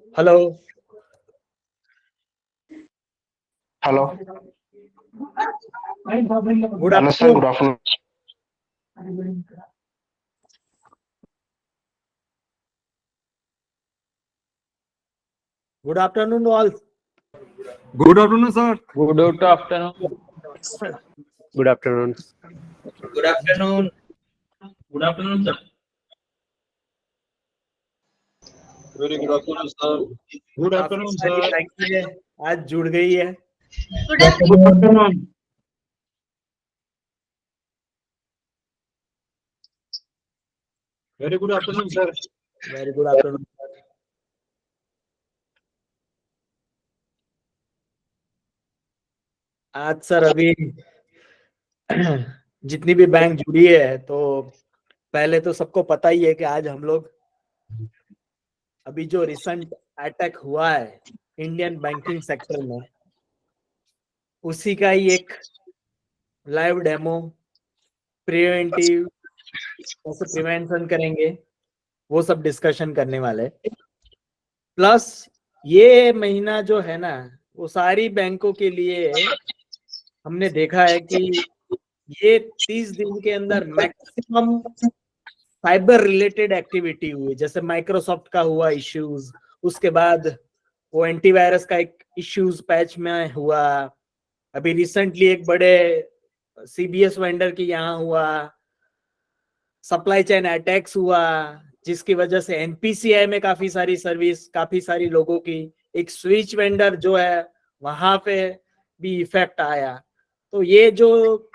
Hello. Hello. Good hello sir, good afternoon. Afternoon. Good afternoon all. Good afternoon sir. Good afternoon. Good afternoon. Good afternoon. Good afternoon, sir. Very good afternoon sir. Good काफी afternoon, सारी sir. बैंकें आज जुड़ गई है। Good afternoon. Very good afternoon sir. Very good afternoon. आज sir अभी जितनी भी बैंक जुड़ी है तो पहले तो सबको पता ही है कि आज हम लोग अभी जो रिसेंट अटैक हुआ है इंडियन बैंकिंग सेक्टर में उसी का ही एक लाइव डेमो प्रिवेंटिव कैसे प्रिवेंशन करेंगे वो सब डिस्कशन करने वाले। प्लस ये महीना जो है ना वो सारी बैंकों के लिए हमने देखा है कि ये 30 दिन के अंदर मैक्सिमम साइबर रिलेटेड एक्टिविटी हुई। जैसे माइक्रोसॉफ्ट का हुआ इश्यूज, उसके बाद वो एंटीवायरस का एक इश्यूज पैच में हुआ, अभी रिसेंटली एक बड़े सीबीएस वेंडर की यहाँ हुआ, सप्लाई चेन अटैक्स हुआ जिसकी वजह से एनपीसीआई में काफी सारी सर्विस काफी सारी लोगों की, एक स्विच वेंडर जो है वहां पे भी इफेक्ट आया। तो ये जो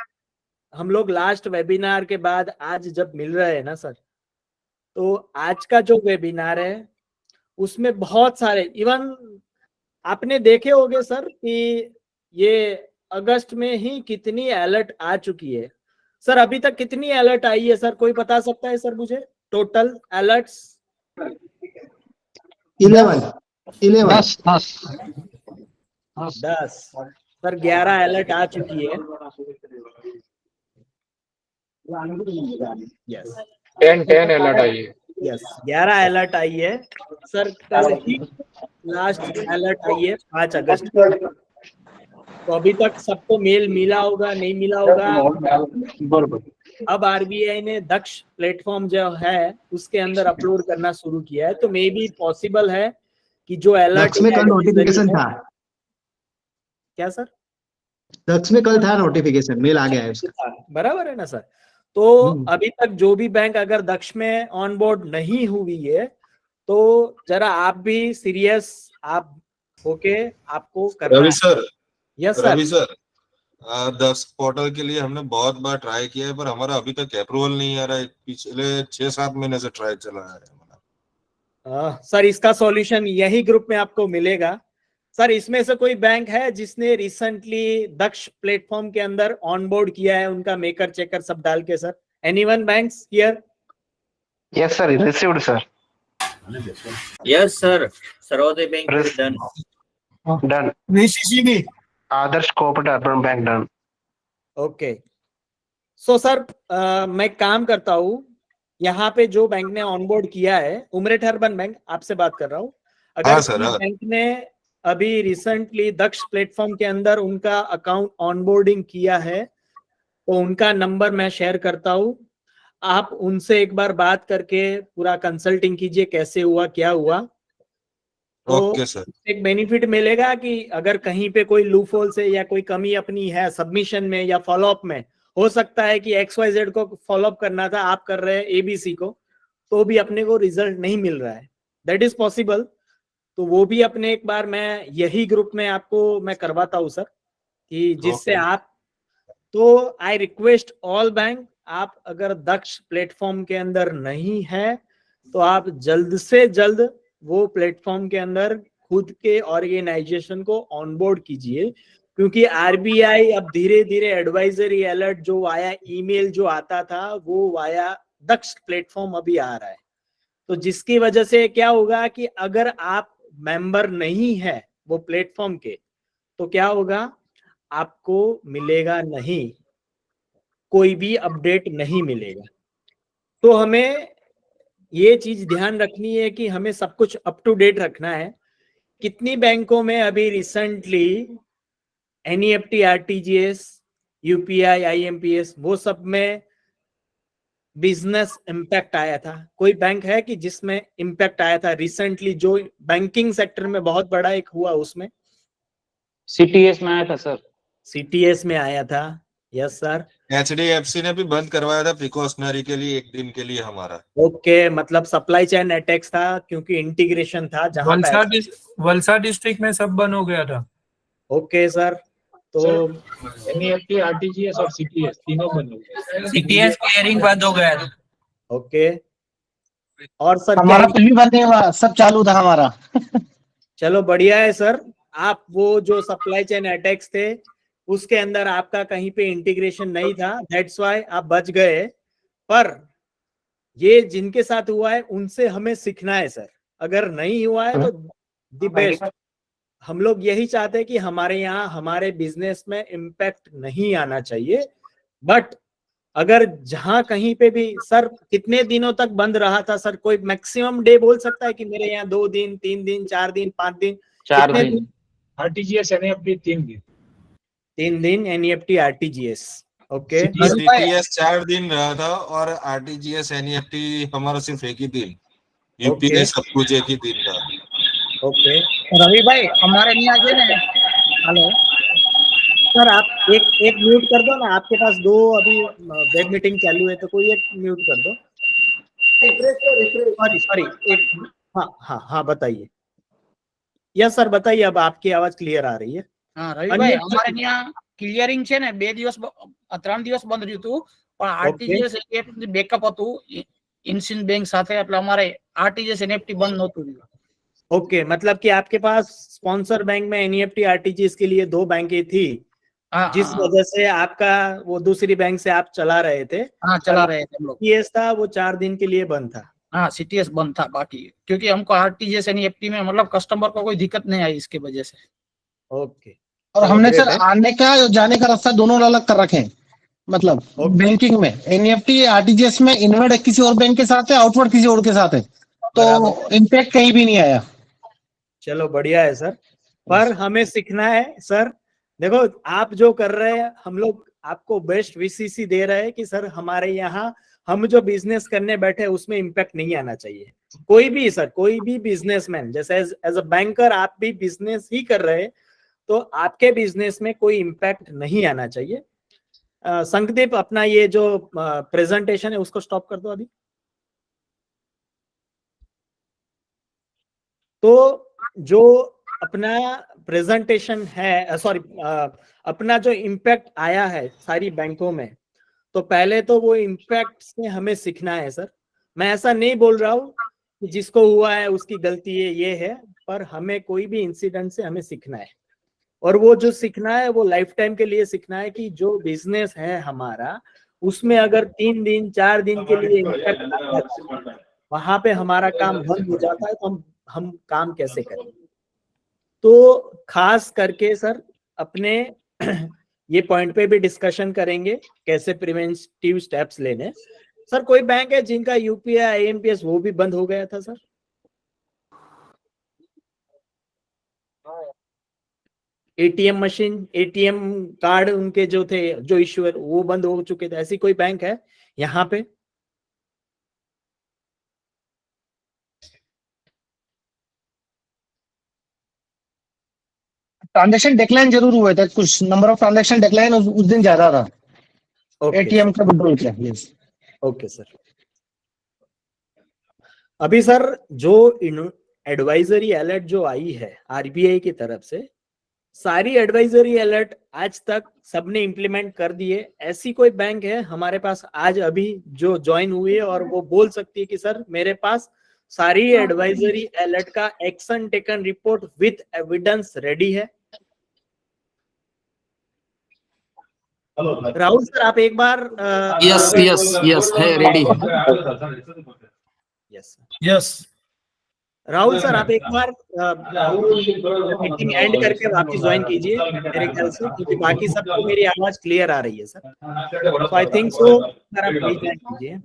हम लोग लास्ट वेबिनार के बाद आज जब मिल रहे हैं ना सर, तो आज का जो वेबिनार है उसमें बहुत सारे इवन आपने देखे होंगे सर कि ये अगस्त में ही कितनी अलर्ट आ चुकी है। सर अभी तक कितनी अलर्ट आई है सर, कोई बता सकता है सर मुझे टोटल अलर्ट्स? 11 10 सर 11 अलर्ट आ चुकी है। यस 10 अलर्ट आई है। यस 11 अलर्ट आई है सर। कल ही लास्ट अलर्ट आई है 5 अगस्त को। तो अभी तक सबको मेल मिला होगा नहीं मिला होगा। अब आरबीआई ने दक्ष प्लेटफॉर्म जो है उसके अंदर अपलोड करना शुरू किया है, तो मे बी पॉसिबल है कि जो अलर्ट दक्ष में कल नोटिफिकेशन था। क्या सर? दक्ष में कल था नोटिफिकेशन, मेल आ गया है उसका। बराबर है ना सर। तो अभी तक जो भी बैंक अगर दक्ष में ऑन बोर्ड नहीं हुई है तो जरा आप भी सीरियस आप होके आपको करना रवि है। Sir. Yes Ravi sir. Sir, Daksh portal के लिए हमने बहुत बार ट्राई किया है पर हमारा अभी तक अप्रूवल नहीं आ रहा है। पिछले 6-7 महीने से ट्राई चला है हमारा। सर इसका सॉल्यूशन यही ग्रुप में आपको मिलेगा। सर इसमें से कोई बैंक है जिसने रिसेंटली दक्ष प्लेटफॉर्म के अंदर ऑनबोर्ड किया है उनका मेकर चेकर सब डाल के? Sir anyone banks here? Yes sir, received sir. Yes, sir. Sarodaya Bank is done. Done. Adarsh cooperative urban bank done. Okay so sir मैं काम करता हूँ यहाँ पे जो बैंक ने ऑनबोर्ड किया है उमरेठ अर्बन बैंक आपसे बात कर रहा हूँ। अगर हाँ सर, कोई हाँ। बैंक ने अभी रिसेंटली दक्ष प्लेटफॉर्म के अंदर उनका अकाउंट ऑनबोर्डिंग किया है तो उनका नंबर मैं शेयर करता हूँ। आप उनसे एक बार बात करके पूरा कंसल्टिंग कीजिए कैसे हुआ क्या हुआ। तो ओके सर। एक बेनिफिट मिलेगा कि अगर कहीं पे कोई लूपहोल से या कोई कमी अपनी है सबमिशन में या फॉलोअप में, हो सकता है कि XYZ को फॉलोअप करना था आप कर रहे हैं ABC को तो भी अपने को रिजल्ट नहीं मिल रहा है, दैट इज पॉसिबल। तो वो भी अपने एक बार मैं यही ग्रुप में आपको मैं करवाता हूँ सर कि जिससे ओके। आप, तो आई रिक्वेस्ट ऑल बैंक आप अगर दक्ष प्लेटफॉर्म के अंदर नहीं है तो आप जल्द से जल्द वो प्लेटफॉर्म के अंदर खुद के ऑर्गेनाइजेशन को ऑनबोर्ड कीजिए, क्योंकि आरबीआई अब धीरे धीरे एडवाइजरी अलर्ट जो वाया ईमेल जो आता था वो वाया दक्ष प्लेटफॉर्म अभी आ रहा है। तो जिसकी वजह से क्या होगा कि अगर आप मेंबर नहीं है वो प्लेटफॉर्म के तो क्या होगा, आपको मिलेगा नहीं, कोई भी अपडेट नहीं मिलेगा। तो हमें ये चीज ध्यान रखनी है कि हमें सब कुछ अप टू डेट रखना है। कितनी बैंकों में अभी recently NEFT, RTGS, UPI, IMPS, वो सब में बिजनेस इम्पैक्ट आया था? कोई बैंक है कि जिसमें इम्पैक्ट आया था रिसेंटली, जो बैंकिंग सेक्टर में बहुत बड़ा एक हुआ उसमें? सीटीएस में आया था सर। सीटीएस में आया था, यस सर। एचडीएफसी ने भी बंद करवाया था प्रिकॉशनरी के लिए, 1 दिन के लिए हमारा। ओके, मतलब सप्लाई चेन अटैक्स था क्योंकि इंटीग्रेशन था जहां पे। वलसाड डिस्ट्रिक्ट में सब बंद हो गया था। ओके सर, तो एनईएफटी, आरटीजीएस और सीटीएस तीनों बंद हो गए। सीटीएस क्लियरिंग बंद हो गया था। ओके, और सर हमारा कुछ भी बंद नहीं हुआ, सब चालू था हमारा। चलो बढ़िया है सर। आप वो जो सप्लाई चेन अटैक्स थे उसके अंदर आपका कहीं पे इंटीग्रेशन नहीं था, दैट्स व्हाई आप बच गए। पर ये जिनके साथ हुआ है उनसे हमें सीखना है सर। अगर नहीं हुआ है तो दी बेस्ट। हम लोग यही चाहते हैं कि हमारे यहाँ हमारे बिजनेस में इम्पैक्ट नहीं आना चाहिए। बट अगर जहां कहीं पे भी सर, कितने दिनों तक बंद रहा था सर? कोई मैक्सिमम डे बोल सकता है कि मेरे यहाँ 2 दिन, 3 दिन, 4 दिन, 5 दिन? 4 कितने दिन। आरटीजीएस एनईएफटी 3 दिन। 3 दिन एनईएफटी, आरटीजीएस। ओके, सीटीएस 4 दिन रहा था और आरटीजीएस एनईएफटी हमारा सिर्फ 1 ही दिन। यूपीआई सब कुछ 1 ही दिन था। ओके रवि भाई, हमारे यहाँ जो है, हेलो सर, आप एक म्यूट कर दो ना। आपके पास 2 अभी वेब मीटिंग चालू है, तो कोई एक म्यूट कर दो। सॉरी, एक, हाँ बताइए। यस सर, बताइए, अब आपकी आवाज क्लियर आ रही है। हाँ रवि भाई, हमारे यहाँ क्लियरिंग છે ને 2 દિવસ 3 દિવસ બંધ રહ્યું હતું, પણ આરટીજીએસ એનએફટી બેકઅપ હતું ઇન્સિન બેંક સાથે, એટલે અમારે આરટીજીએસ એનએફટી બંધ નહોતું રહ્યું। ओके, मतलब कि आपके पास स्पॉन्सर बैंक में एनईएफटी, आरटीजीएस के लिए 2 बैंकें थी, जिस वजह से आपका वो दूसरी बैंक से आप चला रहे थे। हाँ, चला रहे थे हम लोग। सीटीएस था वो 4 दिन के लिए बंद था। हाँ, सीटीएस बंद था बाकी, क्योंकि हमको आरटीजीएस एनईएफटी में मतलब कस्टमर को कोई दिक्कत नहीं आई इसके वजह से। ओके, और हमने सर आने का जाने का रास्ता दोनों अलग कर रखे हैं। मतलब बैंकिंग में एनईएफटी, आरटीजीएस में इनवर्ड किसी और बैंक के साथ है, आउटवर्ड किसी और के साथ है, तो इम्पैक्ट कहीं भी नहीं आया। चलो बढ़िया है सर, पर हमें सीखना है सर। देखो, आप जो कर रहे हैं, हम लोग आपको बेस्ट वीसीसी दे रहे हैं कि सर हमारे यहाँ हम जो बिजनेस करने बैठे उसमें इम्पैक्ट नहीं आना चाहिए। कोई भी सर, कोई भी बिजनेसमैन, जैसे एज अ बैंकर आप भी बिजनेस ही कर रहे हैं, तो आपके बिजनेस में कोई इम्पैक्ट नहीं आना चाहिए। संकदीप, अपना ये जो प्रेजेंटेशन है उसको स्टॉप कर दो अभी। तो जो अपना प्रेजेंटेशन है, सॉरी, अपना जो इम्पैक्ट आया है सारी बैंकों में, तो पहले तो वो इम्पैक्ट से हमें सीखना है सर। मैं ऐसा नहीं बोल रहा हूँ कि जिसको हुआ है उसकी गलती है, ये है, पर हमें कोई भी इंसिडेंट से हमें सीखना है। और वो जो सीखना है वो लाइफ टाइम के लिए सीखना है कि जो बिजनेस है हमारा, उसमें अगर 3 दिन 4 दिन के लिए इम्पैक्ट आता है, वहां पे हमारा काम बंद हो जाता है, तो हम काम कैसे करें? तो खास करके सर अपने ये पॉइंट पे भी डिस्कशन करेंगे कैसे प्रिवेंटिव स्टेप्स लेने। सर, कोई बैंक है जिनका यूपीआई, आईएमपीएस वो भी बंद हो गया था sir? ATM machine, ATM card उनके जो थे, जो इश्यूअर, वो बंद हो चुके थे, ऐसी कोई बैंक है यहाँ पे? ट्रांजैक्शन डिक्लाइन जरूर हुए थे, कुछ नंबर ऑफ ट्रांजैक्शन डिक्लाइन उस दिन ज्यादा था। एटीएम का विड्रॉल किया। Yes, okay sir. अभी सर जो एडवाइजरी अलर्ट जो आई है आरबीआई की तरफ से, सारी एडवाइजरी अलर्ट आज तक सबने इंप्लीमेंट कर दिए। ऐसी कोई बैंक है हमारे पास आज अभी जो ज्वाइन हुई है और वो बोल सकती है कि सर मेरे पास सारी एडवाइजरी अलर्ट का action taken report with evidence ready है? राहुल सर, आप एक बार यस है, रेडी है। यस राहुल सर, आप एक बार मीटिंग एंड करके वापस ज्वाइन कीजिए मेरे ख्याल से, क्योंकि बाकी सबको मेरी आवाज क्लियर आ रही है सर। तो आई थिंक सो सर आप प्लीज ज्वाइन कीजिए।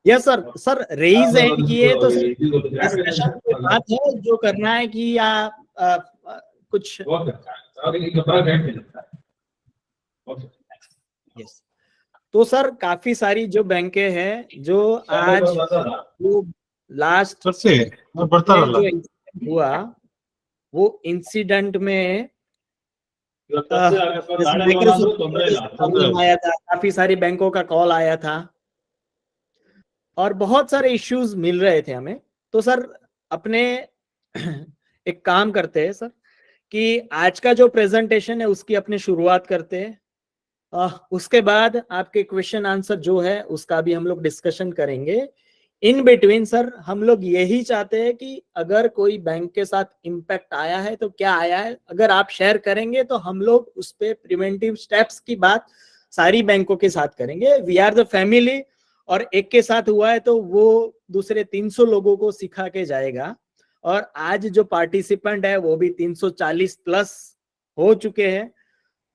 Yes sir, sir raise hand किए तो डिस्कशन की बात है जो करना है कि या कुछ यस। तो सर काफी सारी जो बैंकें हैं जो आज वो लास्ट जो इंसिडेंट हुआ वो इंसिडेंट में प्रॉब्लम आया था, काफी सारी बैंकों का कॉल आया था और बहुत सारे इश्यूज मिल रहे थे हमें। तो सर अपने एक काम करते हैं सर कि आज का जो प्रेजेंटेशन है उसकी अपने शुरुआत करते हैं, उसके बाद आपके क्वेश्चन आंसर जो है उसका भी हम लोग डिस्कशन करेंगे। इन बिटवीन सर हम लोग यही चाहते हैं कि अगर कोई बैंक के साथ इम्पैक्ट आया है तो क्या आया है, अगर आप शेयर करेंगे तो हम लोग उस पे प्रिवेंटिव स्टेप्स की बात सारी बैंकों के साथ करेंगे। वी आर द फैमिली, और एक के साथ हुआ है तो वो दूसरे 300 लोगों को सिखा के जाएगा। और आज जो पार्टिसिपेंट है वो भी 340 प्लस हो चुके हैं,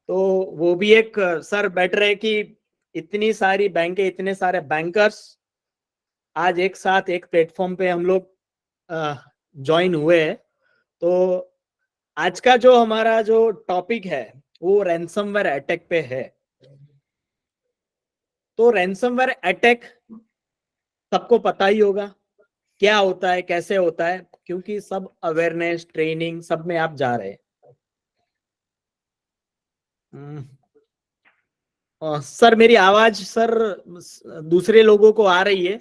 तो वो भी एक सर बेटर है कि इतनी सारी बैंकें, इतने सारे बैंकर्स आज एक साथ एक प्लेटफॉर्म पे हम लोग ज्वाइन हुए हैं। तो आज का जो हमारा जो टॉपिक है वो रैंसमवेयर अटैक पे है। तो रैंसमवेयर अटैक सबको पता ही होगा क्या होता है, कैसे होता है, क्योंकि सब अवेयरनेस ट्रेनिंग सब में आप जा रहे हैं। सर मेरी आवाज सर दूसरे लोगों को आ रही है?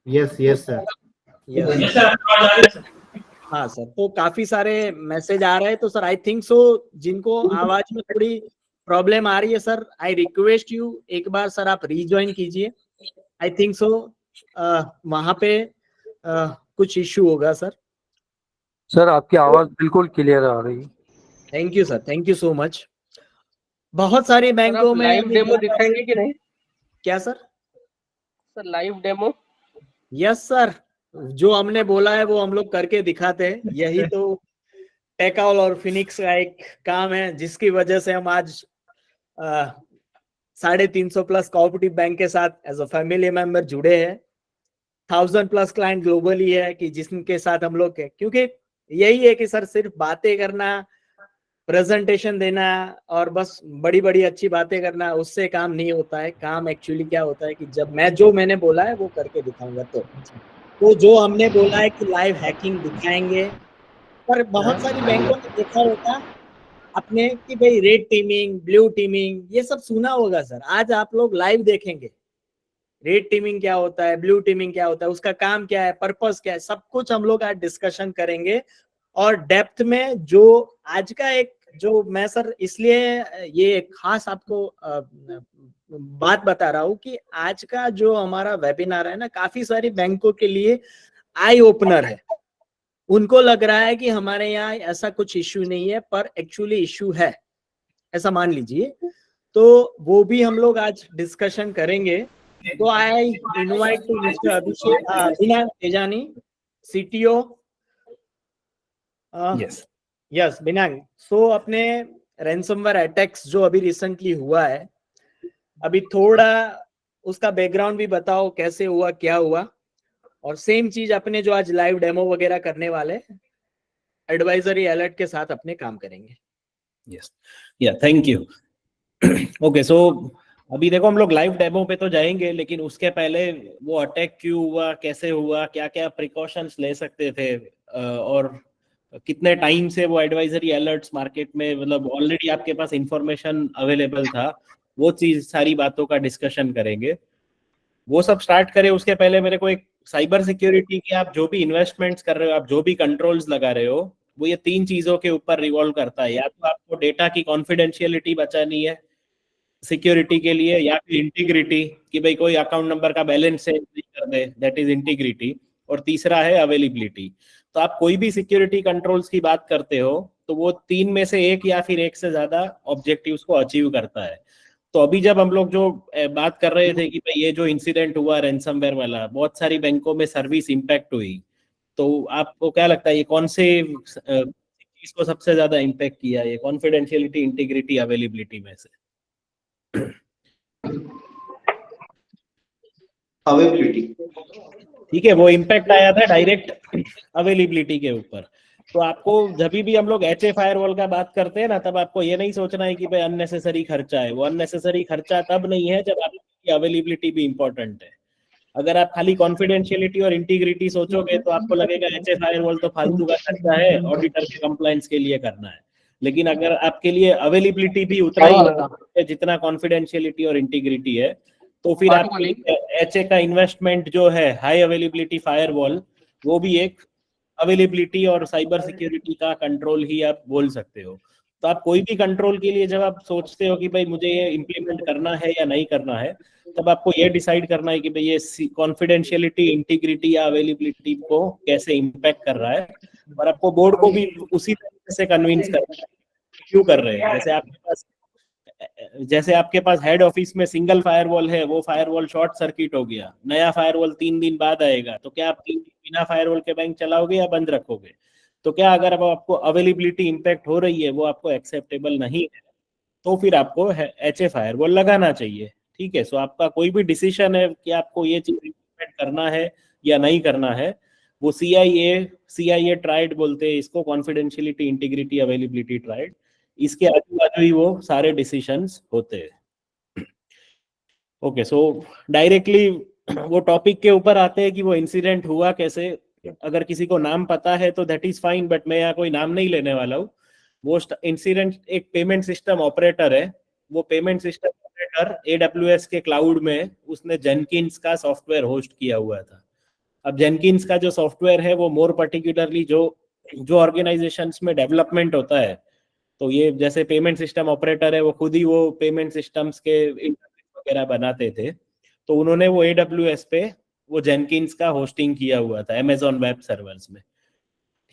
Yes yes sir. हाँ सर, तो काफी सारे मैसेज आ रहे हैं। तो सर आई थिंक सो जिनको आवाज में थोड़ी प्रॉब्लम आ रही है सर, आई रिक्वेस्ट यू एक बार सर आप रीजॉइन कीजिए। आई थिंक सो वहां पे कुछ इश्यू होगा सर। सर आपकी आवाज बिल्कुल क्लियर आ रही है। Thank you sir, thank you so much. बहुत सारी बैंकों में लाइव डेमो दिखाएंगे कि नहीं? क्या sir? Sir live demo? Yes sir, जो हमने बोला है वो हम लोग करके दिखाते हैं। यही तो टेकऑल और फिनिक्स का एक काम है जिसकी वजह से हम आज 350 प्लस कोऑपरेटिव बैंक के साथ एज अ फैमिली मेंबर जुड़े हैं। 1000 प्लस क्लाइंट ग्लोबली है कि जिसके साथ हम लोग के, क्योंकि यही है कि सर सिर्फ बातें करना, प्रेजेंटेशन देना और बस बड़ी बड़ी अच्छी बातें करना, उससे काम नहीं होता है। काम एक्चुअली क्या होता है कि जब मैंने बोला है वो करके दिखाऊंगा। तो जो हमने बोला है कि लाइव हैकिंग दिखाएंगे, पर बहुत सारी बैंकों ने देखा होगा आपने कि भाई रेड टीमिंग, ब्लू टीमिंग, ये सब सुना होगा सर। आज आप लोग लाइव देखेंगे रेड टीमिंग क्या होता है, ब्लू टीमिंग क्या होता है, उसका काम क्या है, पर्पस क्या है, सब कुछ हम लोग आज डिस्कशन करेंगे। और डेप्थ में जो आज का एक जो मैं सर इसलिए ये खास आपको बात बता रहा हूँ कि आज का जो हमारा वेबिनार है ना, काफी सारी बैंकों के लिए आई ओपनर है। उनको लग रहा है कि हमारे यहाँ ऐसा कुछ इश्यू नहीं है, पर एक्चुअली इश्यू है, ऐसा मान लीजिए। तो वो भी हम लोग आज डिस्कशन करेंगे। तो I invite to mister Abhishek Binang Tejani, CTO. Yes Binang, so अपने रैंसमवेयर अटैक्स जो अभी रिसेंटली हुआ है, अभी थोड़ा उसका बैकग्राउंड भी बताओ, कैसे हुआ, क्या हुआ। और सेम चीज अपने जो आज लाइव डेमो वगैरह करने वाले एडवाइजरी अलर्ट के साथ अपने काम करेंगे। यस या थैंक यू। ओके, सो अभी देखो हम लोग लाइव डेमो पे तो जाएंगे, लेकिन उसके पहले वो अटैक क्यों हुआ, कैसे हुआ, क्या क्या प्रिकॉशंस ले सकते थे, और कितने टाइम से वो एडवाइजरी अलर्ट्स मार्केट में, मतलब ऑलरेडी आपके पास इंफॉर्मेशन अवेलेबल था, वो चीज सारी बातों का डिस्कशन करेंगे। वो सब स्टार्ट करें उसके पहले मेरे को एक साइबर सिक्योरिटी की, आप जो भी इन्वेस्टमेंट्स कर रहे हो, आप जो भी कंट्रोल्स लगा रहे हो, वो ये 3 चीजों के ऊपर रिवॉल्व करता है। या तो आपको डेटा की कॉन्फिडेंशियलिटी बचानी है सिक्योरिटी के लिए, या फिर इंटीग्रिटी, कि भाई कोई अकाउंट नंबर का बैलेंस सेव नहीं कर दे, दैट इज इंटीग्रिटी। और तीसरा है अवेलेबिलिटी। तो आप कोई भी सिक्योरिटी कंट्रोल्स की बात करते हो तो वो 3 में से एक या फिर एक से ज्यादा ऑब्जेक्टिव्स को अचीव करता है। तो अभी जब हम लोग जो बात कर रहे थे कि भाई ये जो इंसिडेंट हुआ रैंसमवेयर वाला, बहुत सारी बैंकों में सर्विस इंपैक्ट हुई, तो आपको क्या लगता है ये कौन से चीज को सबसे ज्यादा इंपैक्ट किया, ये कॉन्फिडेंशियलिटी, इंटीग्रिटी, अवेलेबिलिटी में से? अवेलेबिलिटी। ठीक है, वो इम्पैक्ट आया था डायरेक्ट अवेलेबिलिटी के ऊपर। तो आपको जब भी हम लोग एचए फायरवॉल का बात करते हैं ना, तब आपको ये नहीं सोचना है कि भाई अननेसेसरी खर्चा है। वो अननेसेसरी खर्चा तब नहीं है जब आपकी अवेलेबिलिटी भी इंपॉर्टेंट है। अगर आप खाली कॉन्फिडेंशियलिटी और इंटीग्रिटी सोचोगे तो आपको लगेगा एचए फायरवॉल तो फालतू का खर्चा है, ऑडिटर के कंप्लायंस के लिए करना है। लेकिन अगर आपके लिए अवेलेबिलिटी भी उतना ही है जितना कॉन्फिडेंशियलिटी और इंटीग्रिटी है, तो फिर आप एचए का इन्वेस्टमेंट जो है हाई अवेलेबिलिटी फायरवॉल, वो भी एक अवेलेबिलिटी और साइबर सिक्योरिटी का कंट्रोल ही आप बोल सकते हो। तो आप कोई भी कंट्रोल के लिए जब आप सोचते हो कि भाई मुझे ये इम्प्लीमेंट करना है या नहीं करना है, तब आपको ये डिसाइड करना है कि भाई ये कॉन्फिडेंशियलिटी, इंटीग्रिटी या अवेलेबिलिटी को कैसे इम्पैक्ट कर रहा है। और आपको बोर्ड को भी उसी तरीके से कन्विंस करना है क्यों कर रहे हैं। जैसे आपके पास हेड ऑफिस में सिंगल फायरवॉल है, वो फायरवॉल शॉर्ट सर्किट हो गया, नया फायरवॉल 3 दिन बाद आएगा, तो क्या आप 3 दिन बिना फायरवॉल के बैंक चलाओगे या बंद रखोगे? तो क्या अगर अब आपको अवेलेबिलिटी इंपैक्ट हो रही है, वो आपको एक्सेप्टेबल नहीं है, तो फिर आपको एचए फायरवॉल लगाना चाहिए। ठीक है, सो आपका कोई भी डिसीजन है कि आपको ये चीज इम्प्लीमेंट करना है या नहीं करना है, वो सीआईए ट्राइड बोलते हैं इसको, कॉन्फिडेंशियलिटी, इंटीग्रिटी, अवेलेबिलिटी ट्राइड, इसके आजू बाजू ही वो सारे डिसीजंस होते हैं। ओके, सो डायरेक्टली वो टॉपिक के ऊपर आते हैं कि वो इंसिडेंट हुआ कैसे। अगर किसी को नाम पता है तो दैट इज फाइन, बट मैं यहाँ कोई नाम नहीं लेने वाला हूँ। वो इंसिडेंट एक पेमेंट सिस्टम ऑपरेटर है। वो पेमेंट सिस्टम ऑपरेटर AWS के क्लाउड में उसने जेनकिंस का सॉफ्टवेयर होस्ट किया हुआ था। अब जेनकिंस का जो सॉफ्टवेयर है वो मोर पर्टिकुलरली जो ऑर्गेनाइजेशंस में डेवलपमेंट होता है, तो ये जैसे पेमेंट सिस्टम ऑपरेटर है, वो खुद ही वो पेमेंट सिस्टम्स के इंटरफेस वगैरह बनाते थे, तो उन्होंने वो AWS पे वो जेनकिंस का होस्टिंग किया हुआ था अमेज़न वेब सर्वर्स में।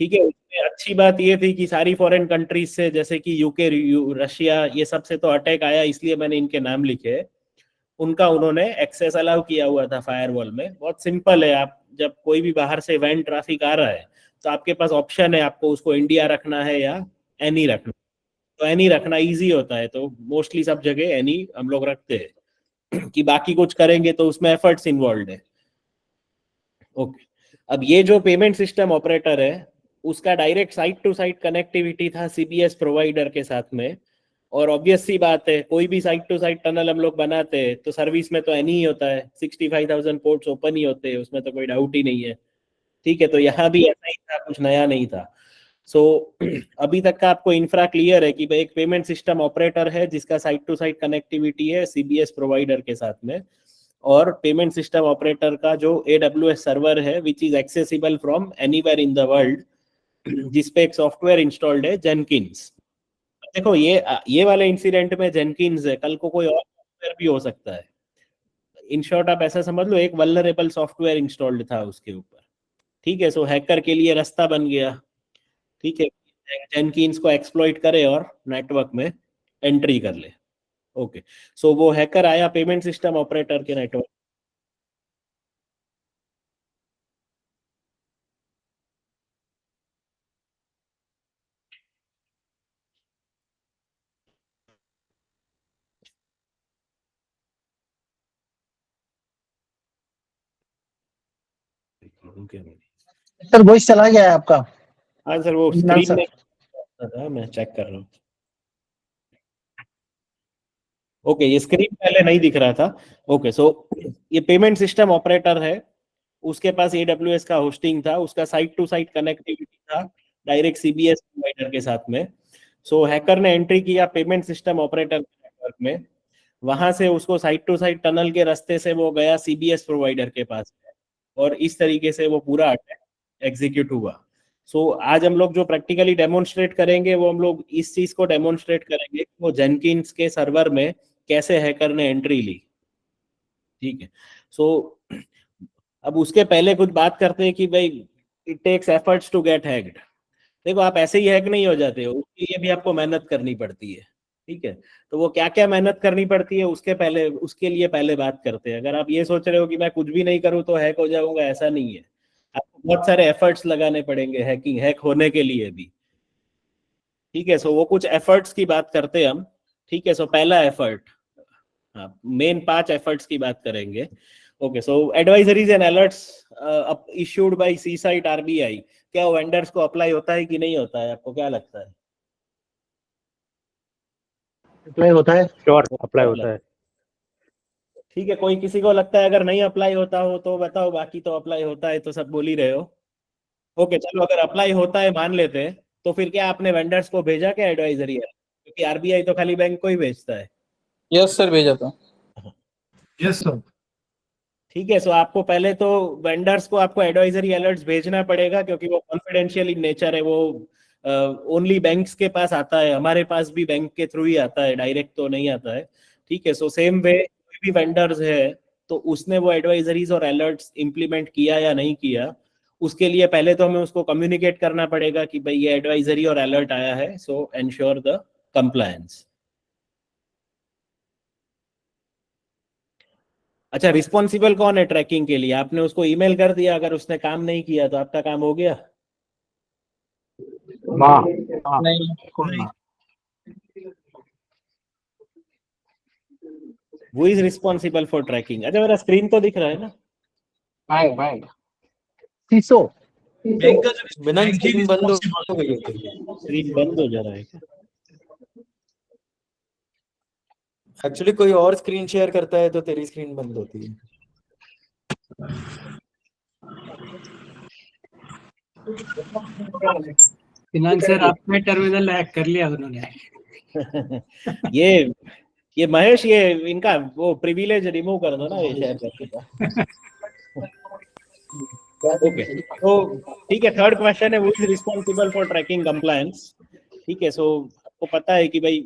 ठीक है, उसमें अच्छी बात ये थी कि सारी फॉरेन कंट्रीज से, जैसे कि यूके, रशिया, ये सब से तो अटैक आया, इसलिए मैंने इनके नाम लिखे। उनका उन्होंने एक्सेस अलाउ किया हुआ था फायरवॉल में। बहुत सिंपल है, आप जब कोई भी बाहर से इवेंट ट्रैफिक आ रहा है तो आपके पास ऑप्शन है, आपको उसको इंडिया रखना है या एनी रखना। तो एनी रखना इजी होता है, तो मोस्टली सब जगह एनी हम लोग रखते हैं कि बाकी कुछ करेंगे तो उसमें एफर्ट्स इन्वॉल्व है। ओके, अब ये जो पेमेंट सिस्टम ऑपरेटर है उसका direct site to site connectivity था CPS प्रोवाइडर के साथ में। और ऑब्वियस सी बात है, कोई भी साइट टू साइट टनल हम लोग बनाते हैं तो सर्विस में तो एनी ही होता है, 65,000 पोर्ट्स ओपन ही होते हैं, उसमें तो कोई डाउट ही नहीं है। ठीक है, तो यहाँ भी ऐसा ही था, कुछ नया नहीं था। सो अभी तक का आपको इंफ्रा क्लियर है कि भाई एक पेमेंट सिस्टम ऑपरेटर है जिसका साइट टू साइट कनेक्टिविटी है CBS प्रोवाइडर के साथ में, और पेमेंट सिस्टम ऑपरेटर का जो AWS सर्वर है which is accessible from anywhere in the world, जिसपे एक सॉफ्टवेयर इंस्टॉल्ड है जेनकिंस। देखो ये वाले इंसिडेंट में जेनकिंस है, कल को कोई और सॉफ्टवेयर भी हो सकता है। इन शॉर्ट आप ऐसा समझ लो, एक वल्नरेबल सॉफ्टवेयर इंस्टॉल्ड था उसके ऊपर। ठीक है, सो हैकर के लिए रास्ता बन गया। ठीक है, जेनकिंस को एक्सप्लॉइट करे और नेटवर्क में एंट्री कर ले। ओके, सो वो हैकर आया पेमेंट सिस्टम ऑपरेटर के नेटवर्क। सर वॉइस चला गया है आपका। हाँ सर, वो ना स्क्रीन सर। में मैं चेक कर रहा हूँ। ओके, ये स्क्रीन पहले नहीं दिख रहा था। ओके, सो ये पेमेंट सिस्टम ऑपरेटर है, उसके पास AWS का होस्टिंग था, उसका साइट टू साइट कनेक्टिविटी था डायरेक्ट CBS प्रोवाइडर के साथ में। सो हैकर ने एंट्री किया पेमेंट सिस्टम ऑपरेटर के नेटवर्क में, वहां से उसको साइट टू साइट टनल के रास्ते से वो गया CBS प्रोवाइडर के पास, और इस तरीके से वो पूरा अटैक एग्जीक्यूट हुआ। सो आज हम लोग जो प्रैक्टिकली डेमोन्स्ट्रेट करेंगे, वो हम लोग इस चीज को डेमोन्स्ट्रेट करेंगे कि वो जेनकिंस के सर्वर में कैसे हैकर ने एंट्री ली। ठीक है, सो अब उसके पहले कुछ बात करते हैं कि भाई it takes efforts to get hacked. देखो, आप ऐसे ही हैक नहीं हो जाते हो, उसके लिए भी आपको मेहनत करनी पड़ती है। ठीक है, तो वो क्या क्या मेहनत करनी पड़ती है उसके लिए पहले बात करते हैं। अगर आप ये सोच रहे हो कि मैं कुछ भी नहीं करूं तो हैक हो जाऊंगा, ऐसा नहीं है। आपको बहुत सारे एफर्ट्स लगाने पड़ेंगे हैक होने के लिए भी। ठीक है, सो वो कुछ एफर्ट्स की बात करते हैं हम। ठीक है, सो पहला एफर्ट, हाँ, मेन 5 एफर्ट्स की बात करेंगे। Okay, so advisories and alerts issued by CSITE RBI, क्या वेंडर्स को अप्लाई होता है कि नहीं होता है, आपको क्या लगता है? अप्लाई होता है। श्योर अप्लाई होता है। ठीक है, कोई किसी को लगता है अगर नहीं अप्लाई होता हो तो बताओ, बाकी तो अप्लाई होता है तो सब बोल ही रहे हो। ओके चलो, अगर अप्लाई होता है मान लेते हैं, तो फिर क्या आपने वेंडर्स को भेजा क्या एडवाइजरी है? क्योंकि आरबीआई तो खाली बैंक को ही भेजता है। यस सर, भेजा था। Yes sir. ठीक है, सो आपको पहले तो वेंडर्स को आपको एडवाइजरी अलर्ट्स भेजना पड़ेगा, क्योंकि वो कॉन्फिडेंशियल इन नेचर है, वो ओनली बैंक्स के पास आता है, हमारे पास भी बैंक के थ्रू ही आता है, डायरेक्ट तो नहीं आता है। ठीक है, सो सेम वे कोई भी वेंडर्स है तो उसने वो एडवाइजरीज और अलर्ट्स इंप्लीमेंट किया या नहीं किया, उसके लिए पहले तो हमें उसको कम्युनिकेट करना पड़ेगा कि भाई ये एडवाइजरी और अलर्ट आया है, सो एंश्योर द कंप्लायंस। अच्छा, रिस्पॉन्सिबल कौन है ट्रैकिंग के लिए? आपने उसको ईमेल कर दिया, अगर उसने काम नहीं किया तो आपका काम हो गया? नहीं, वो इज रिस्पॉन्सिबल फॉर ट्रैकिंग। अच्छा, मेरा स्क्रीन तो दिख रहा है ना? बाय। सीसो बैंक का जो बिना बैंक ही स्क्रीन बंद हो responsible गई है। है। स्क्रीन बंद हो जा रहा है क्या? एक्चुअली कोई और स्क्रीन शेयर करता है तो तेरी स्क्रीन बंद होती है। फिनांस सर, आपने टर्मिनल हैक कर लिया उन्होंने। ये महेश, ये इनका वो प्रिविलेज रिमूव कर दो ना, ये शेयर करने का। ओके, तो ठीक है, थर्ड क्वेश्चन है, वो is responsible for tracking compliance. ठीक है, सो आपको पता है कि भाई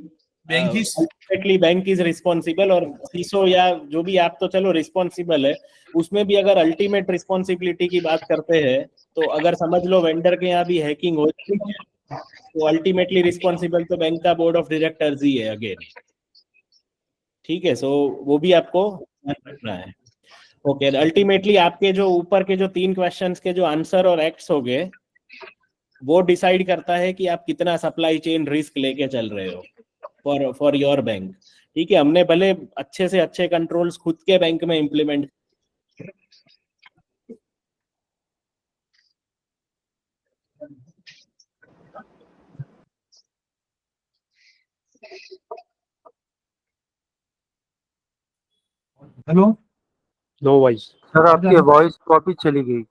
बैंक ही अल्टीमेटली बैंक इज रिस्पॉन्सिबल, और सीसो या जो भी आप तो चलो रिस्पॉन्सिबल है, उसमें भी अगर अल्टीमेट रिस्पॉन्सिबिलिटी की बात करते हैं तो अगर समझ लो वेंडर के यहाँ भी हैकिंग हो तो अल्टीमेटली रिस्पॉन्सिबल तो बैंक का बोर्ड ऑफ डायरेक्टर्स ही है अगेन। ठीक है, सो वो भी आपको ध्यान रखना है। ओके, अल्टीमेटली आपके जो ऊपर के जो 3 क्वेश्चंस के जो आंसर और एक्ट्स हो गए, वो डिसाइड करता है कि आप कितना सप्लाई चेन रिस्क लेके चल रहे हो फॉर योर बैंक। ठीक है, हमने भले अच्छे से अच्छे कंट्रोल्स खुद के बैंक में implement, hello no voice sir, आपकी वॉइस कॉपी चली गई।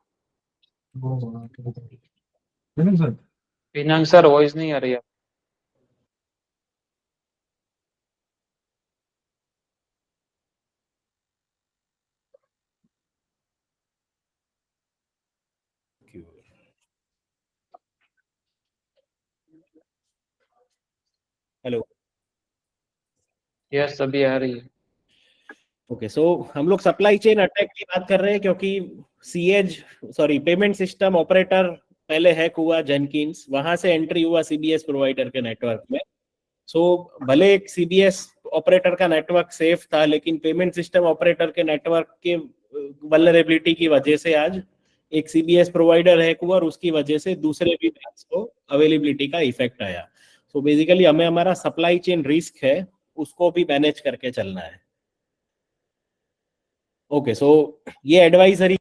सर। फिनांस सर, वॉइस नहीं आ रही है। हेलो। यस, अभी आ रही है। ओके, सो हम लोग सप्लाई चेन अटैक की बात कर रहे हैं, क्योंकि पेमेंट सिस्टम ऑपरेटर पहले हैक हुआ जेनकिंस, वहां से एंट्री हुआ सीबीएस प्रोवाइडर के नेटवर्क में। सो भले एक सीबीएस ऑपरेटर का नेटवर्क सेफ था, लेकिन पेमेंट सिस्टम ऑपरेटर के नेटवर्क के वल्नरेबिलिटी की वजह से आज एक सीबीएस प्रोवाइडर हैक हुआ, और उसकी वजह से दूसरे भी बैंक्स को अवेलेबिलिटी का इफेक्ट आया। सो बेसिकली हमें हमारा सप्लाई चेन रिस्क है उसको भी मैनेज करके चलना है। ओके, सो ये advisory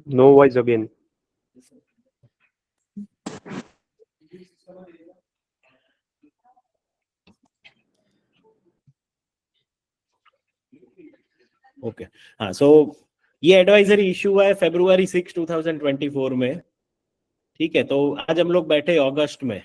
no voice again. Okay, हाँ, सो ये एडवाइजरी इशू हुआ है February 6, 2024 में। ठीक है, तो आज हम लोग बैठे अगस्त में।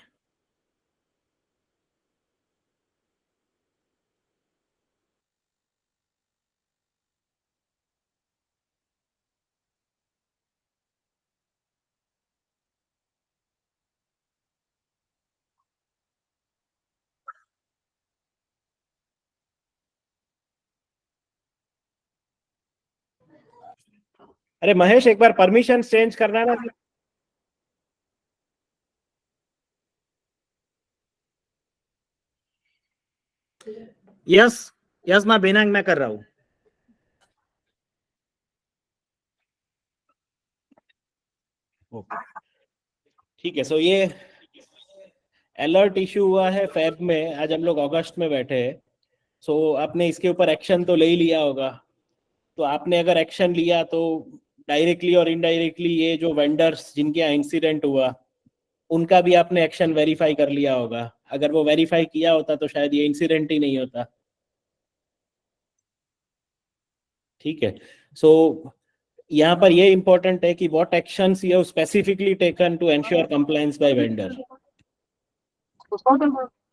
अरे महेश, एक बार परमिशन चेंज करना ना। यस यस, मैं बिनांग में कर रहा हूँ। ओके ठीक है। सो ये अलर्ट इशू हुआ है फेब में, आज हम लोग अगस्त में बैठे हैं। सो आपने इसके ऊपर एक्शन तो ले ही लिया होगा। तो आपने अगर एक्शन लिया तो डायरेक्टली और इनडायरेक्टली ये जो वेंडर्स जिनके यहाँ इंसिडेंट हुआ उनका भी आपने एक्शन वेरीफाई कर लिया होगा। अगर वो वेरीफाई किया होता तो शायद ये इंसिडेंट ही नहीं होता। ठीक है। सो यहाँ पर ये इंपॉर्टेंट है कि what actions you have specifically taken to ensure compliance by vendor.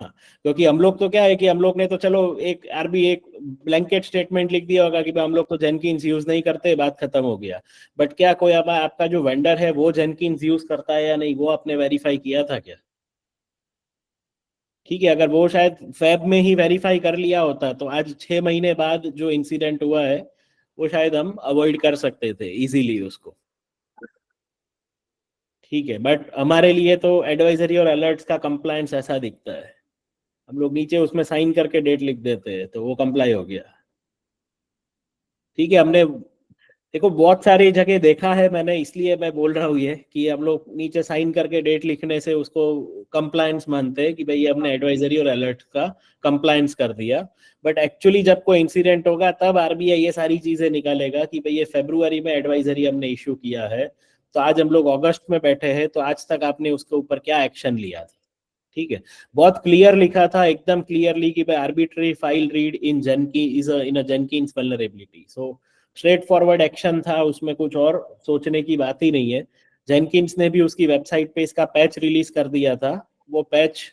क्योंकि हम लोग तो क्या है कि हम लोग ने तो चलो एक एक ब्लैंकेट स्टेटमेंट लिख दिया होगा कि हम लोग तो जेनकिंस यूज नहीं करते, बात खत्म हो गया। बट क्या कोई अब आपका जो वेंडर है वो जेनकिंस यूज करता है या नहीं, वो आपने वेरीफाई किया था क्या? ठीक है, अगर वो शायद फेब में ही वेरीफाई कर लिया होता तो आज 6 महीने बाद जो इंसिडेंट हुआ है वो शायद हम अवॉइड कर सकते थे इजीली उसको। ठीक है, बट हमारे लिए तो एडवाइजरी और अलर्ट्स का कंप्लायंस ऐसा दिखता है, हम लोग नीचे उसमें साइन करके डेट लिख देते हैं तो वो कंप्लाई हो गया। ठीक है, हमने देखो बहुत सारी जगह देखा है मैंने, इसलिए मैं बोल रहा हूँ ये कि हम लोग नीचे साइन करके डेट लिखने से उसको कंप्लायंस मानते हैं कि भाई हमने एडवाइजरी और अलर्ट का कंप्लायंस कर दिया। बट एक्चुअली जब कोई इंसिडेंट होगा तब आरबीआई ये सारी चीजें निकालेगा कि भाई ये फरवरी में एडवाइजरी हमने इशू किया है, तो आज हम लोग अगस्त में बैठे हैं, तो आज तक आपने उसके ऊपर क्या एक्शन लिया था। ठीक है, बहुत क्लियर लिखा था, एकदम क्लियरली कि भाई arbitrary file read in Jenkins vulnerability. So straight forward action था, उसमें कुछ और सोचने की बात ही नहीं है। जेनकिंस ने भी उसकी वेबसाइट पे इसका पैच रिलीज कर दिया था। वो पैच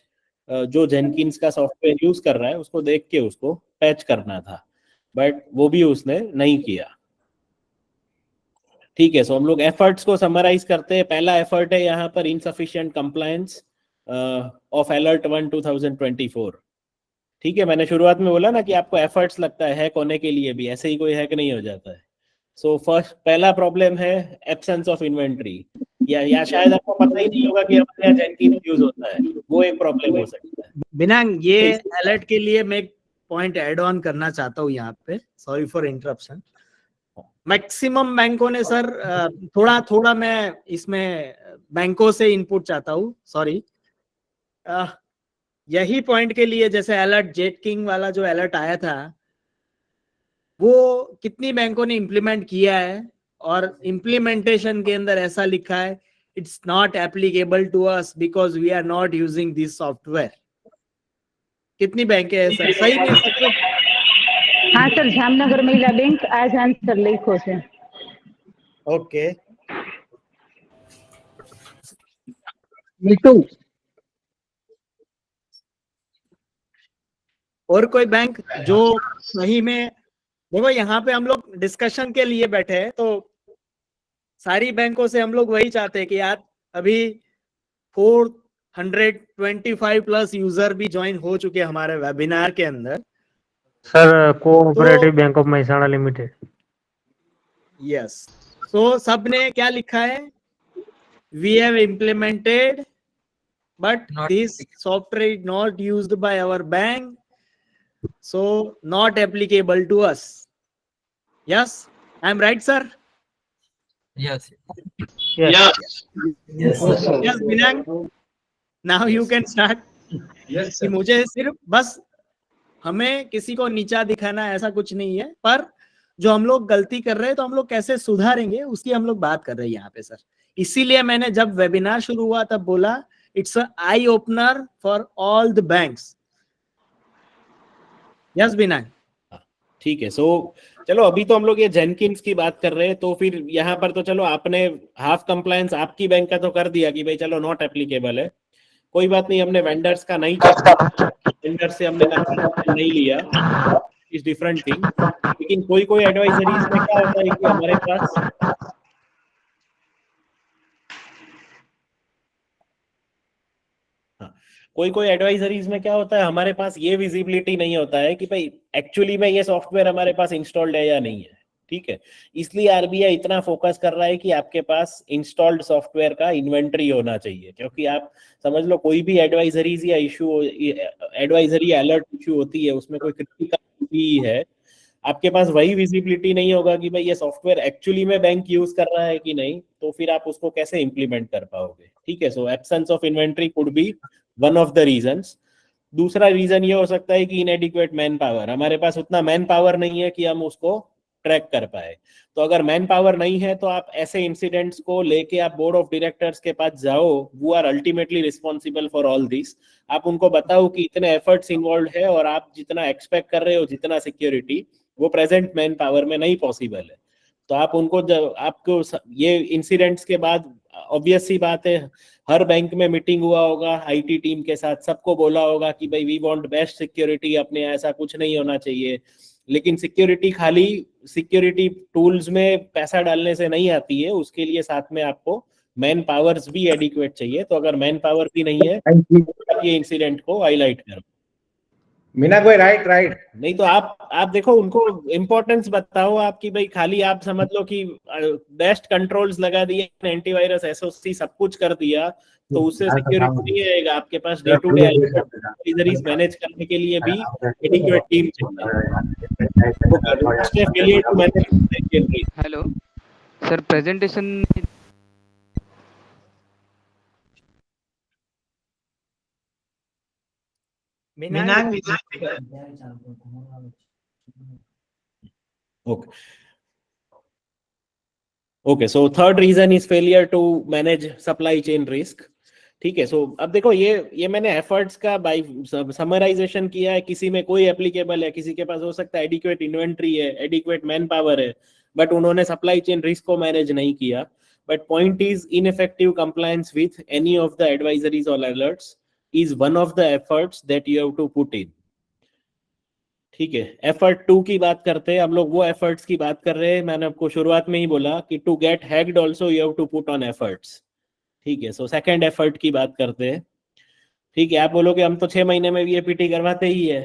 जो जेनकिंस का सॉफ्टवेयर यूज कर रहा है उसको देख के उसको पैच करना था, बट वो भी उसने नहीं किया। ठीक है, सो हम लोग एफर्ट्स को समराइज करते हैं। पहला एफर्ट है यहाँ पर इनसफिशिएंट कंप्लायंस ऑफ अलर्ट 1 2024। ठीक है, मैंने शुरुआत में बोला ना कि आपको एफर्ट्स लगता है हैक होने के लिए भी, ऐसे ही कोई हैक नहीं हो जाता है। सो फर्स्ट पहला प्रॉब्लम है एब्सेंस ऑफ इन्वेंट्री, या शायद आपको पता ही नहीं होगा कि हमारे यहाँ जेनकिंस यूज होता है, वो एक प्रॉब्लम हो सकता है। बिनांग, ये अलर्ट के लिए मैं एक पॉइंट ऐड ऑन करना चाहता हूँ यहाँ पे, सॉरी फॉर इंटरप्शन। मैक्सिमम बैंकों ने सर थोड़ा थोड़ा मैं इसमें बैंकों से इनपुट चाहता हूँ, सॉरी, यही पॉइंट के लिए जैसे अलर्ट जेनकिंस वाला जो अलर्ट आया था वो कितनी बैंकों ने इम्प्लीमेंट किया है, और इम्प्लीमेंटेशन के अंदर ऐसा लिखा है it's not applicable to us because we are not using this software. कितनी बैंकें हैं सर? सही नहीं सकते? हाँ सर, जामनगर महिला बैंक आज आंसर लिखो છે। Okay, me too. और कोई बैंक जो सही में, देखो यहाँ पे हम लोग डिस्कशन के लिए बैठे हैं तो सारी बैंकों से हम लोग वही चाहते हैं कि यार अभी 425 प्लस यूजर भी ज्वाइन हो चुके हैं हमारे वेबिनार के अंदर। Sir cooperative bank of Mehsana limited. Yes, तो सबने क्या लिखा है? We have implemented but this software is not used by our bank, so not applicable to us. Yes, I am right, sir? Yes. Yes, Binang. Now you can start. Yes, कि मुझे सिर्फ बस हमें किसी को नीचा दिखाना ऐसा कुछ नहीं है, पर जो हम लोग गलती कर रहे हैं तो हम लोग कैसे सुधारेंगे उसकी हम लोग बात कर रहे हैं यहाँ पे सर। इसीलिए मैंने जब वेबिनार शुरू हुआ तब बोला it's a eye opener for all the banks. Yes बिना। ठीक है, सो चलो अभी तो हम लोग ये जेनकिंस की बात कर रहे हैं, तो फिर यहाँ पर तो चलो आपने हाफ कंप्लायंस आपकी बैंक का तो कर दिया कि भाई चलो नॉट एप्लीकेबल है, कोई बात नहीं। हमने वेंडर्स का नहीं किया, वेंडर से हमने नहीं लिया, इज डिफरेंट थिंग। लेकिन कोई एडवाइजरीज में क्या होता है कि हमारे पास कोई एडवाइजरीज में क्या होता है, हमारे पास ये विजिबिलिटी नहीं होता है कि भाई एक्चुअली में ये सॉफ्टवेयर हमारे पास इंस्टॉल्ड है या नहीं है। ठीक है, इसलिए आरबीआई इतना फोकस कर रहा है कि आपके पास इंस्टॉल्ड सॉफ्टवेयर का इन्वेंटरी होना चाहिए, क्योंकि आप समझ लो कोई भी एडवाइजरीज या इशू, एडवाइजरी अलर्ट इशू होती है उसमें कोई क्रिटिकल है, आपके पास वही विजिबिलिटी नहीं होगा कि भाई ये सॉफ्टवेयर एक्चुअली में बैंक यूज कर रहा है कि नहीं, तो फिर आप उसको कैसे इंप्लीमेंट कर पाओगे। ठीक है, so absence of inventory could be one of the reasons. दूसरा रीजन ये हो सकता है कि इनएडिक्वेट मैन पावर, हमारे पास उतना मैन पावर नहीं है कि हम उसको ट्रैक कर पाए। तो अगर मैन पावर नहीं है तो आप ऐसे इंसिडेंट्स को लेके आप बोर्ड ऑफ डायरेक्टर्स के पास जाओ, वो are ultimately responsible for all this. आप उनको बताओ कि इतने एफर्ट्स इन्वॉल्व है और आप जितना एक्सपेक्ट कर रहे हो, जितना सिक्योरिटी, वो प्रेजेंट मैन पावर में नहीं पॉसिबल है। तो आप उनको आपको ये इंसिडेंट्स के बाद ऑब्वियस सी बात है, हर बैंक में मीटिंग हुआ होगा आईटी टीम के साथ, सबको बोला होगा कि भाई वी वांट बेस्ट सिक्योरिटी, अपने ऐसा कुछ नहीं होना चाहिए। लेकिन सिक्योरिटी खाली सिक्योरिटी टूल्स में पैसा डालने से नहीं आती है, उसके लिए साथ में आपको मैन पावर्स भी एडिक्वेट चाहिए। तो अगर मैन पावर भी नहीं है तो ये इंसिडेंट को हाईलाइट करो। मीना कोई राइट नहीं तो आप देखो, उनको इम्पोर्टेंस बताओ आपकी, भाई खाली आप समझ लो कि बेस्ट कंट्रोल्स लगा दिए, एंटीवायरस एसओसी सब कुछ कर दिया, तो उससे सिक्योरिटी नहीं आएगा। आपके पास day to day advisories manage करने के लिए भी एडिक्वेट टीम चाहिए। Hello sir, presentation okay, so third reason is failure to manage supply chain risk. ठीक है, सो अब देखो ये मैंने एफर्ट्स का बाय समराइजेशन किया है, किसी में कोई एप्लीकेबल है, किसी के पास हो सकता है एडिक्वेट इन्वेंट्री है, एडिक्वेट मैन पावर है, बट उन्होंने सप्लाई चेन रिस्क को मैनेज नहीं किया। But point is ineffective compliance with any of the advisories और alerts is one of the efforts that you have to put in। ठीक है, effort 2 की बात करते हैं हम लोग, वो एफर्ट्स की बात कर रहे हैं। मैंने आपको शुरुआत में ही बोला कि to get hacked also you have to put on efforts. ठीक है, सो सेकंड एफर्ट की बात करते हैं। ठीक है, आप बोलोगे हम तो 6 महीने में वीएपीटी करवाते ही है।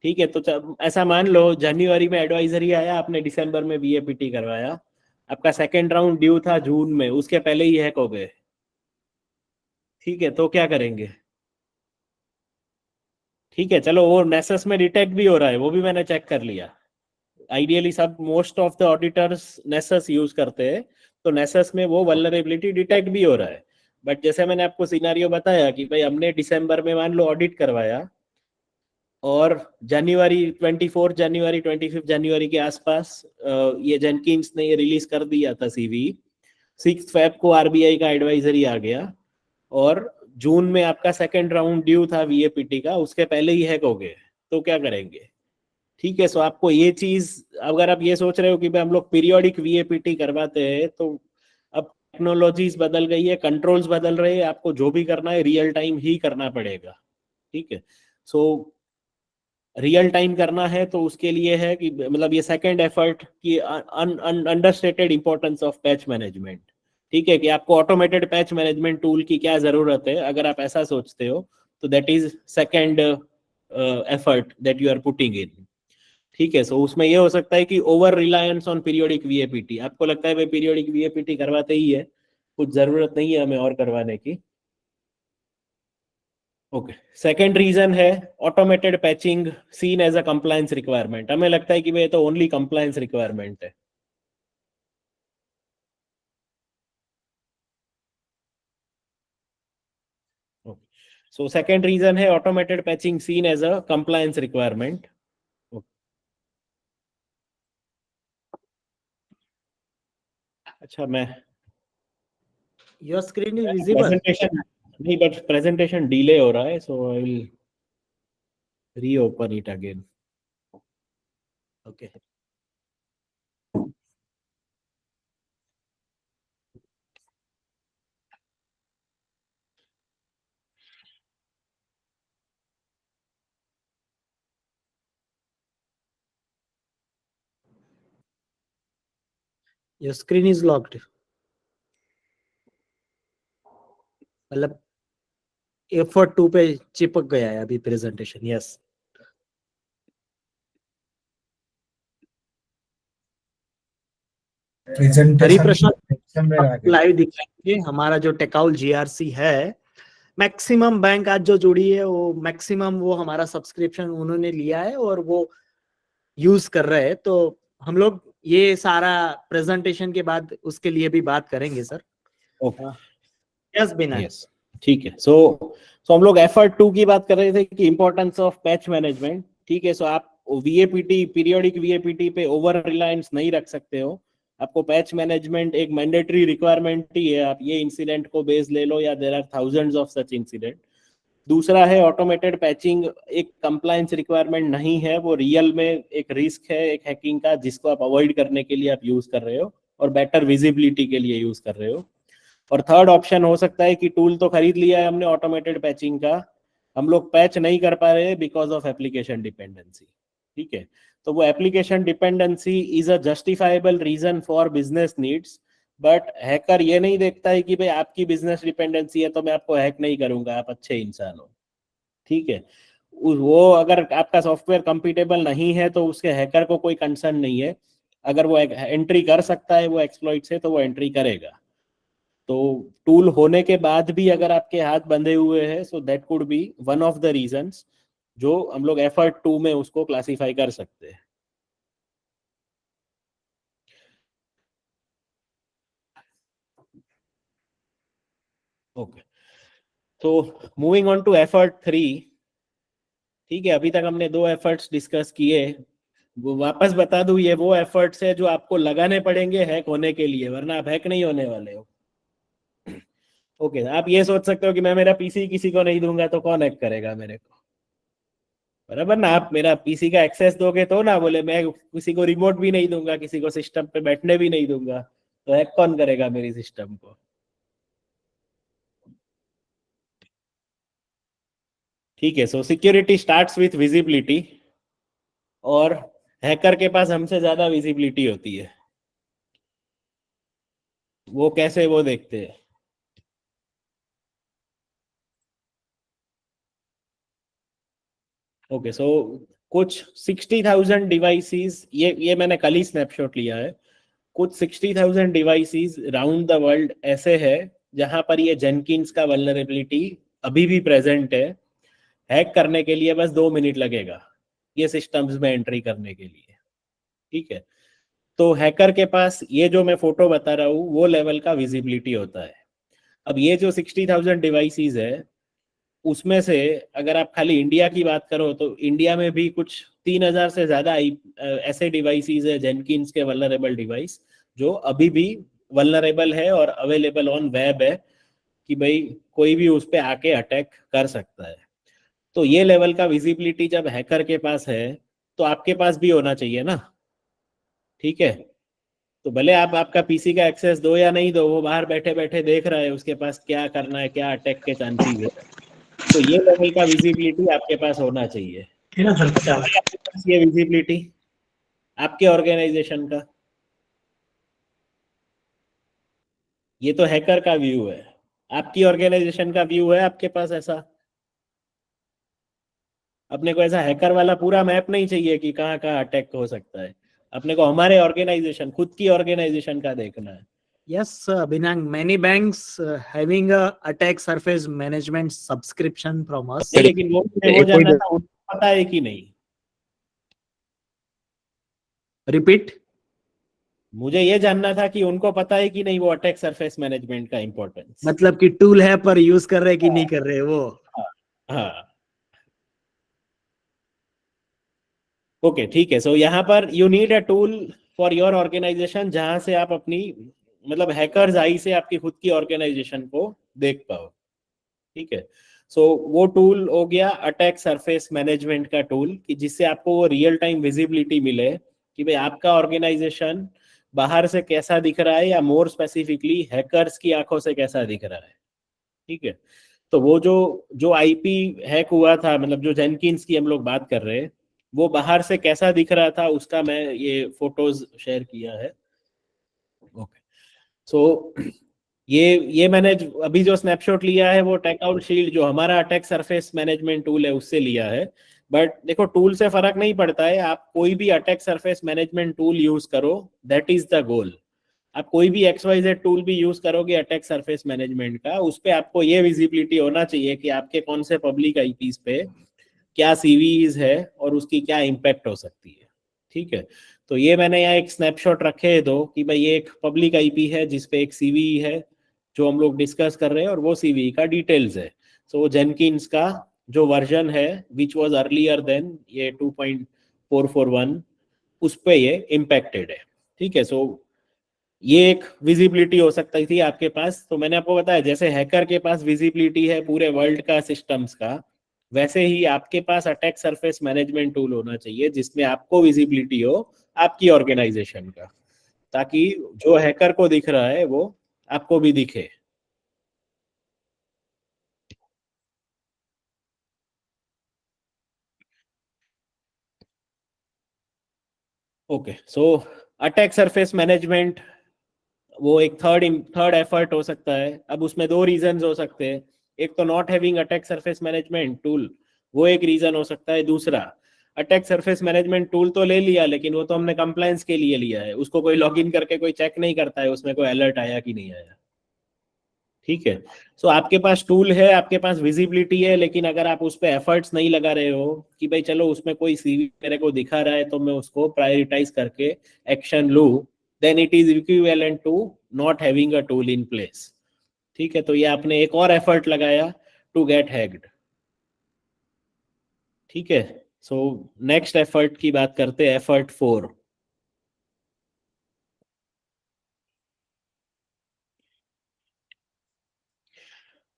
ठीक है, तो ऐसा मान लो जनवरी में एडवाइजरी आया, आपने दिसंबर में वीएपीटी करवाया, आपका सेकंड राउंड ड्यू था जून में, उसके पहले ही हैक हो गए। ठीक है, तो क्या करेंगे? ठीक है, चलो वो नेसेस में डिटेक्ट भी हो रहा है, वो भी मैंने चेक कर लिया। आइडियली सब most of the auditors Nessus use करते हैं, तो नेसेस में वो वल्नरेबिलिटी डिटेक्ट भी हो रहा है। बट जैसे मैंने आपको सिनारियो बताया कि भाई हमने दिसंबर में मान लो ऑडिट करवाया, और जनवरी 24 जनवरी 25 जनवरी के आसपास ये जेनकिंस ने ये रिलीज कर दिया था सीवी, 6 फेब को आरबीआई का एडवाइजरी आ गया, और जून में आपका सेकंड राउंड ड्यू था वीएपीटी का, उसके पहले ही हैक हो गए, तो क्या करेंगे? ठीक है, सो आपको ये चीज, अगर आप ये सोच रहे हो कि भाई हम लोग पीरियोडिक वीएपीटी करवाते हैं, तो अब टेक्नोलॉजीज बदल गई है, कंट्रोल्स बदल रहे हैं, आपको जो भी करना है रियल टाइम ही करना पड़ेगा। ठीक है, सो रियल टाइम करना है तो उसके लिए है कि मतलब ये सेकंड एफर्ट की understated importance of patch management. ठीक है, कि आपको ऑटोमेटेड पैच मैनेजमेंट टूल की क्या जरूरत है, अगर आप ऐसा सोचते हो तो that is second effort that you are putting in. ठीक है, सो उसमें ये हो सकता है कि over reliance on periodic VAPT, आपको लगता है भाई पीरियोडिक वीएपीटी करवाते ही है, कुछ जरूरत नहीं है हमें और करवाने की। ओके, सेकंड रीजन है automated patching seen as a compliance requirement. हमें लगता है कि भाई तो ओनली कंप्लायंस रिक्वायरमेंट है। So second reason है automated patching seen as a compliance requirement। अच्छा, मैं your screen is visible presentation नहीं, बट प्रेजेंटेशन डिले हो रहा है, so I will reopen it again। Okay, your screen is locked, मतलब effort 2 पे चिपक गया है अभी प्रेजेंटेशन। यस, हरिप्रसाद लाइव दिखाएंगे। हमारा जो टेकाउल जीआरसी है, मैक्सिमम बैंक आज जो जुड़ी है वो मैक्सिमम वो हमारा सब्सक्रिप्शन उन्होंने लिया है, और वो यूज कर रहे हैं, तो हम लोग ये सारा प्रेजेंटेशन के बाद उसके लिए भी बात करेंगे सर। ओके, यस बिना। यस, ठीक है। सो हम लोग एफर्ट 2 की बात कर रहे थे कि इंपॉर्टेंस ऑफ पैच मैनेजमेंट। ठीक है, सो आप वीएपीटी, पीरियोडिक वीएपीटी पे ओवर रिलायंस नहीं रख सकते हो। आपको पैच मैनेजमेंट एक मैंडेटरी रिक्वायरमेंट ही है। आप ये इंसिडेंट को बेस ले लो, या there are thousands of such incident. दूसरा है ऑटोमेटेड पैचिंग, एक कंप्लायंस रिक्वायरमेंट नहीं है, वो रियल में एक रिस्क है एक हैकिंग का, जिसको आप अवॉइड करने के लिए आप यूज कर रहे हो और बेटर विजिबिलिटी के लिए यूज कर रहे हो। और थर्ड ऑप्शन हो सकता है कि टूल तो खरीद लिया है हमने ऑटोमेटेड पैचिंग का, हम लोग पैच नहीं कर पा रहे बिकॉज ऑफ एप्लीकेशन डिपेंडेंसी। ठीक है, तो वो application dependency is a justifiable reason for business needs, but hacker ये नहीं देखता है कि भाई आपकी बिजनेस डिपेंडेंसी है तो मैं आपको हैक नहीं करूंगा, आप अच्छे इंसान हो। ठीक है, वो अगर आपका सॉफ्टवेयर कंपैटिबल नहीं है तो उसके हैकर को कोई कंसर्न नहीं है। अगर वो एंट्री कर सकता है वो एक्सप्लॉइट से, तो वो एंट्री करेगा। तो टूल होने के बाद भी अगर आपके हाथ बंधे हुए हैं, so that could be one of the reasons जो हम लोग एफर्ट 2 में उसको क्लासिफाई कर सकते हैं। ओके, तो मूविंग ऑन टू एफर्ट 3। ठीक है, अभी तक हमने 2 एफर्ट्स डिस्कस किए। वो वापस बता दूं, ये वो एफर्ट्स है जो आपको लगाने पड़ेंगे हैक होने के लिए, वरना आप हैक नहीं होने वाले हो। ओके, आप ये सोच सकते हो कि मैं मेरा पीसी किसी को नहीं दूंगा तो कौन हैक करेगा मेरे को, बराबर ना। आप मेरा पीसी का एक्सेस दोगे तो ना, बोले मैं किसी को रिमोट भी नहीं दूंगा, किसी को सिस्टम पे बैठने भी नहीं दूंगा, तो हैक कौन करेगा मेरी सिस्टम को। ठीक है, सो सिक्योरिटी स्टार्ट्स विथ विजिबिलिटी, और हैकर के पास हमसे ज्यादा विजिबिलिटी होती है। वो कैसे, वो देखते हैं। ओके, सो कुछ 60,000 डिवाइसेस, ये मैंने कल ही स्नैपशॉट लिया है। कुछ 60,000 डिवाइसेस राउंड द वर्ल्ड ऐसे है जहां पर ये जेनकिंस का वल्नरेबिलिटी अभी भी प्रेजेंट है। हैक करने के लिए बस 2 मिनट लगेगा ये सिस्टम्स में एंट्री करने के लिए। ठीक है, तो हैकर के पास ये जो मैं फोटो बता रहा हूँ वो लेवल का विजिबिलिटी होता है। अब ये जो 60,000 डिवाइसेस है, उसमें से अगर आप खाली इंडिया की बात करो तो इंडिया में भी कुछ 3,000 से ज्यादा ऐसे डिवाइसेस है जेनकिंस के वल्नरेबल डिवाइस, जो अभी भी वल्नरेबल है और अवेलेबल ऑन वेब है, कि भाई कोई भी उस पर आके अटैक कर सकता है। तो ये लेवल का विजिबिलिटी जब हैकर के पास है तो आपके पास भी होना चाहिए ना। ठीक है, तो भले आप आपका पीसी का एक्सेस दो या नहीं दो, वो बाहर बैठे बैठे देख रहा है उसके पास क्या करना है, क्या अटैक के चांसेस है, तो ये लेवल का विजिबिलिटी आपके पास होना चाहिए। आपके पास ये विजिबिलिटी आपके ऑर्गेनाइजेशन का, ये तो हैकर का व्यू है, आपकी ऑर्गेनाइजेशन का व्यू है आपके पास ऐसा। अपने को ऐसा हैकर वाला पूरा मैप नहीं चाहिए कि कहाँ कहाँ अटैक हो सकता है, अपने को हमारे ऑर्गेनाइजेशन, खुद की ऑर्गेनाइजेशन का देखना है। Yes, Binang, many banks having a attack surface management subscription from us. लेकिन वो जानना था उनको पता है कि नहीं। Repeat. मुझे ये जानना था कि उनको पता है कि नहीं वो अटैक सरफेस मैनेजमेंट का इंपॉर्टेंस। मतलब कि टूल है पर यूज कर रहे कि नहीं कर रहे वो। हाँ, ओके, ठीक है। सो यहाँ पर you need a tool for your organisation, जहां से आप अपनी, मतलब हैकर्स आई से आपकी खुद की ऑर्गेनाइजेशन को देख पाओ। ठीक है, सो वो टूल हो गया अटैक सरफेस मैनेजमेंट का टूल, कि जिससे आपको वो रियल टाइम विजिबिलिटी मिले कि भाई आपका ऑर्गेनाइजेशन बाहर से कैसा दिख रहा है, या मोर स्पेसिफिकली हैकर्स की आंखों से कैसा दिख रहा है। ठीक है, तो वो जो आईपी हैक हुआ था, मतलब जो जेनकिंस की हम लोग बात कर रहे हैं, वो बाहर से कैसा दिख रहा था उसका मैं ये फोटोज शेयर किया है। ओके, सो ये मैंने अभी जो स्नैपशॉट लिया है वो टेकआउट शील्ड, जो हमारा अटैक सरफेस मैनेजमेंट टूल है, उससे लिया है। बट देखो, टूल से फर्क नहीं पड़ता है, आप कोई भी attack surface management tool use करो, दैट इज द गोल। आप कोई भी XYZ टूल भी यूज करोगे अटैक सरफेस मैनेजमेंट का, उस पे आपको ये विजिबिलिटी होना चाहिए कि आपके कौन से पब्लिक आईपीज पे क्या सीवीज है और उसकी क्या इम्पैक्ट हो सकती है। ठीक है, तो ये मैंने यहाँ एक स्नैपशॉट रखे है दो कि भाई ये एक पब्लिक आईपी है जिसपे एक सीवी है जो हम लोग डिस्कस कर रहे हैं और वो सीवी का डिटेल्स है। सो जेनकिंस का जो वर्जन है विच वाज अर्लियर देन ये 2.441 उस पे ये इम्पैक्टेड है। ठीक है, सो ये एक विजिबिलिटी हो सकती थी आपके पास। तो मैंने आपको बताया जैसे हैकर के पास विजिबिलिटी है पूरे वर्ल्ड का सिस्टम्स का, वैसे ही आपके पास अटैक सरफेस मैनेजमेंट टूल होना चाहिए जिसमें आपको विजिबिलिटी हो आपकी ऑर्गेनाइजेशन का, ताकि जो हैकर को दिख रहा है वो आपको भी दिखे। ओके, सो अटैक सरफेस मैनेजमेंट वो एक थर्ड एफर्ट हो सकता है। अब उसमें दो रीजंस हो सकते हैं, एक तो not having attack surface management tool, वो एक रीजन हो सकता है। दूसरा अटैक सरफेस मैनेजमेंट टूल तो ले लिया लेकिन वो तो हमने कंप्लायंस के लिए लिया है, उसको कोई लॉगिन करके कोई चेक नहीं करता है उसमें कोई अलर्ट आया कि नहीं आया। ठीक है, सो आपके पास टूल है, आपके पास विजिबिलिटी है, लेकिन अगर आप उस पर एफर्ट्स नहीं लगा रहे हो कि भाई चलो उसमें कोई सीवी मेरे को दिखा रहा है तो मैं उसको प्रायोरिटाइज करके एक्शन लूं, then it is equivalent to not having a tool in place। ठीक है, तो ये आपने एक और एफर्ट लगाया टू गेट हैक्ड। ठीक है, सो नेक्स्ट एफर्ट की बात करते हैं, एफर्ट 4।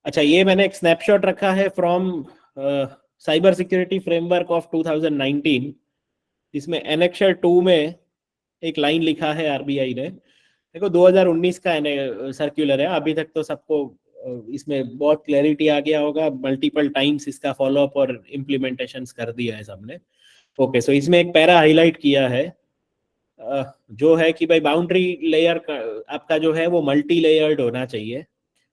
अच्छा, ये मैंने एक स्नैपशॉट रखा है from cyber security framework of 2019, जिसमें एनेक्शर 2 में एक लाइन लिखा है आरबीआई ने। देखो 2019 का सर्क्यूलर है, अभी तक तो सबको इसमें बहुत क्लैरिटी आ गया होगा, मल्टीपल टाइम्स इसका फॉलोअप और इम्प्लीमेंटेशंस कर दिया है सबने। ओके, सो इसमें एक पैरा हाईलाइट किया है जो है कि भाई बाउंड्री लेयर आपका जो है वो मल्टी लेयर्ड होना चाहिए,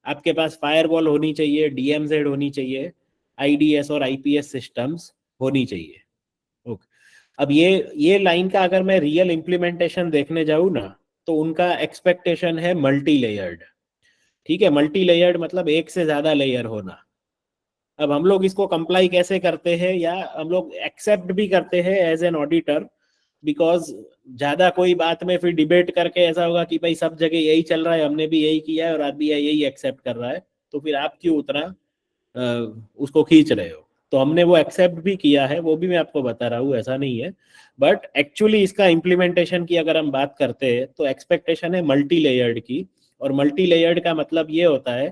आपके पास फायरवॉल होनी चाहिए, डीएमजेड होनी चाहिए, आईडीएस और आईपीएस सिस्टम्स होनी चाहिए। ओके, अब ये लाइन का अगर मैं रियल इम्प्लीमेंटेशन देखने जाऊँ ना तो उनका एक्सपेक्टेशन है मल्टी लेयर्ड। ठीक है, मल्टी लेयर्ड मतलब एक से ज्यादा लेयर होना। अब हम लोग इसको कंप्लाई कैसे करते हैं या हम लोग एक्सेप्ट भी करते हैं एज एन ऑडिटर, बिकॉज ज्यादा कोई बात में फिर डिबेट करके ऐसा होगा कि भाई सब जगह यही चल रहा है, हमने भी यही किया है और आरबीआई यही एक्सेप्ट कर रहा है, तो फिर आप क्यों उतना उसको खींच रहे हो। तो हमने वो एक्सेप्ट भी किया है, वो भी मैं आपको बता रहा हूँ, ऐसा नहीं है। बट एक्चुअली इसका इम्प्लीमेंटेशन की अगर हम बात करते हैं तो एक्सपेक्टेशन है मल्टी लेयर्ड की, और मल्टी लेयर्ड का मतलब ये होता है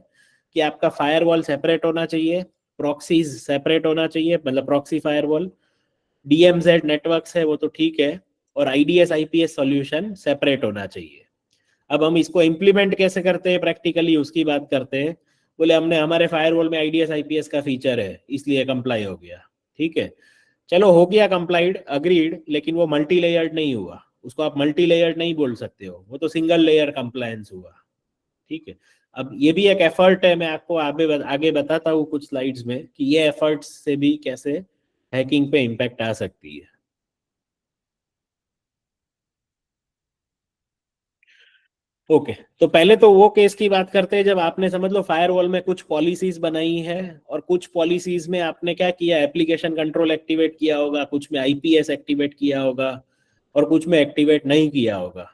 कि आपका फायरवॉल सेपरेट होना चाहिए, प्रॉक्सीज सेपरेट होना चाहिए, मतलब प्रॉक्सी फायरवॉल, डीएमजेड नेटवर्क्स है वो तो ठीक है, और आईडीएस आईपीएस सॉल्यूशन सेपरेट होना चाहिए। अब हम इसको इम्प्लीमेंट कैसे करते हैं प्रैक्टिकली उसकी बात करते हैं। बोले हमने हमारे फायरवॉल में आईडीएस आईपीएस का फीचर है इसलिए कंप्लाई हो गया। ठीक है, चलो हो गया कंप्लाइड, अग्रीड, लेकिन वो मल्टी लेयर्ड नहीं हुआ, उसको आप मल्टी लेयर्ड नहीं बोल सकते हो, वो तो सिंगल लेयर कंप्लायंस हुआ। ठीक है, अब ये भी एक एफर्ट है, मैं आपको आगे बताता हूँ कुछ स्लाइड्स में कि ये एफर्ट्स से भी कैसे हैकिंग पे इम्पैक्ट आ सकती है। ओके, तो पहले तो वो केस की बात करते हैं जब आपने समझ लो फायरवॉल में कुछ पॉलिसीज बनाई है और कुछ पॉलिसीज में आपने क्या किया, एप्लीकेशन कंट्रोल एक्टिवेट किया होगा, कुछ में आईपीएस एक्टिवेट किया होगा और कुछ में एक्टिवेट नहीं किया होगा।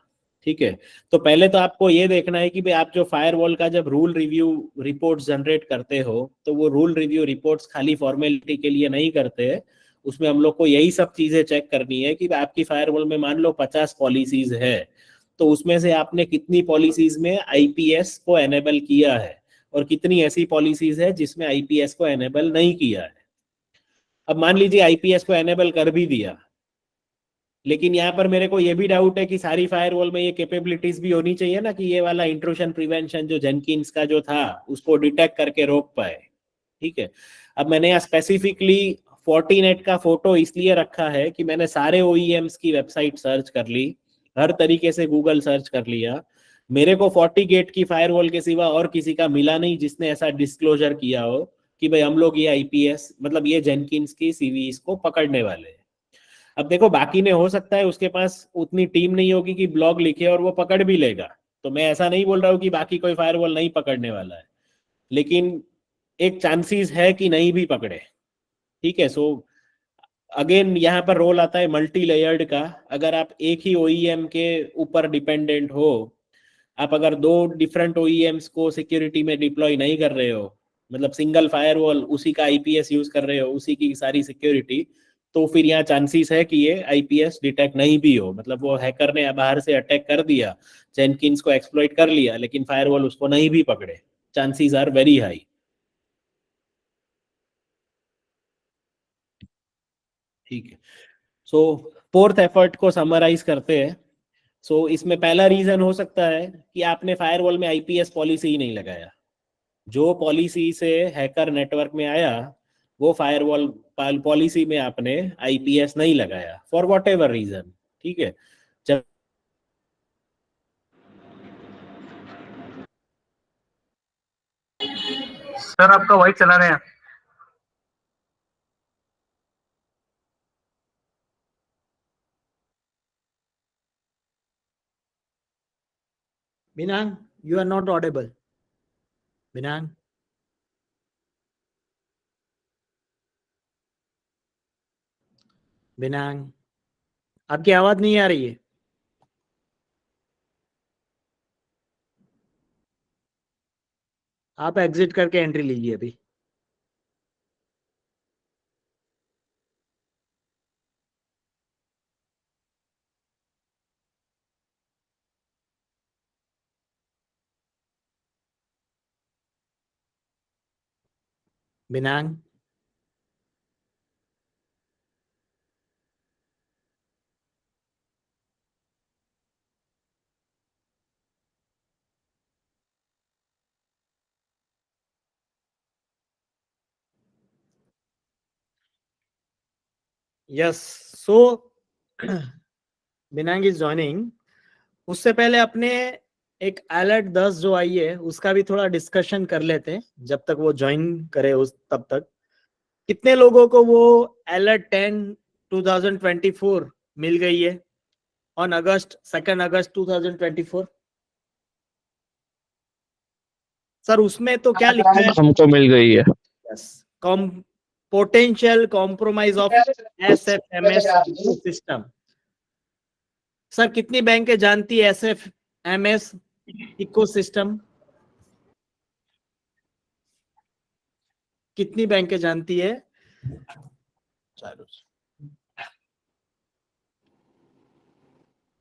ठीक है, तो पहले तो आपको ये देखना है कि भाई आप जो फायरवॉल का जब रूल रिव्यू रिपोर्ट्स जनरेट करते हो तो वो रूल रिव्यू रिपोर्ट्स खाली फॉर्मेलिटी के लिए नहीं करते हैं, उसमें हम लोग को यही सब चीजें चेक करनी है कि आपकी फायरवॉल में मान लो 50 पॉलिसीज है तो उसमें से आपने कितनी पॉलिसीज में आईपीएस को एनेबल किया है और कितनी ऐसी पॉलिसीज है जिसमें आईपीएस को एनेबल नहीं किया है। अब मान लीजिए आईपीएस को एनेबल कर भी दिया, लेकिन यहाँ पर मेरे को ये भी डाउट है कि सारी फायरवॉल में ये कैपेबिलिटीज भी होनी चाहिए ना कि ये वाला इंट्रूशन प्रिवेंशन जो जेनकिंस का जो था उसको डिटेक्ट करके रोक पाए। ठीक है, अब मैंने यहाँ स्पेसिफिकली फोर्टिनेट का फोटो इसलिए रखा है कि मैंने सारे ओईएम्स की वेबसाइट सर्च कर ली, हर तरीके से गूगल सर्च कर लिया, मेरे को FortiGate की फायरवॉल के सिवा और किसी का मिला नहीं जिसने ऐसा डिस्क्लोजर किया हो कि भाई हम लोग ये आईपीएस मतलब ये जेनकिंस की सीवीज को पकड़ने वाले हैं। अब देखो बाकी ने हो सकता है उसके पास उतनी टीम नहीं होगी कि ब्लॉग लिखे और वो पकड़ भी लेगा, तो मैं ऐसा नहीं बोल रहा हूँ कि बाकी कोई फायरवॉल नहीं पकड़ने वाला है, लेकिन एक चांसेस है कि नहीं भी पकड़े। ठीक है, सो अगेन यहाँ पर रोल आता है मल्टी लेयर्ड का। अगर आप एक ही ओईएम के ऊपर डिपेंडेंट हो, आप अगर 2 डिफरेंट ओईएम्स को सिक्योरिटी में डिप्लॉय नहीं कर रहे हो, मतलब सिंगल फायरवॉल उसी का आईपीएस यूज कर रहे हो, उसी की सारी सिक्योरिटी, तो फिर यहाँ चांसेस है कि ये आईपीएस डिटेक्ट नहीं भी हो। मतलब वो हैकर ने बाहर से अटैक कर दिया, जेनकिंस को एक्सप्लॉइट कर लिया, लेकिन फायरवॉल उसको नहीं भी पकड़े, चांसेस आर वेरी हाई। ठीक है, सो फोर्थ एफर्ट को समराइज करते हैं। सो इसमें पहला रीजन हो सकता है कि आपने फायरवॉल में आईपीएस पॉलिसी ही नहीं लगाया। जो पॉलिसी से हैकर नेटवर्क में आया, वो फायरवॉल पॉलिसी में आपने आईपीएस नहीं लगाया फॉर वॉट एवर रीजन। ठीक है, जब सर आपका वॉइस चला रहे हैं। Binang, you are not audible. Binang. बिनांग, आपकी आवाज नहीं आ रही है। आप एग्जिट करके एंट्री लीजिए अभी। बिनांग, यस, सो बिनांग इज ज्वाइनिंग। उससे पहले अपने एक अलर्ट 10 जो आई है उसका भी थोड़ा डिस्कशन कर लेते हैं, जब तक वो ज्वाइन करे उस तब तक। कितने लोगों को वो अलर्ट 10 2024 मिल गई है ऑन अगस्त 2 अगस्त 2024? सर उसमें तो क्या लिखा है? हमको मिल गई है। Potential compromise of SFMS system. Sir कितनी बैंकें जानती है एसएफएमएस इकोसिस्टम? कितनी बैंकें जानती है?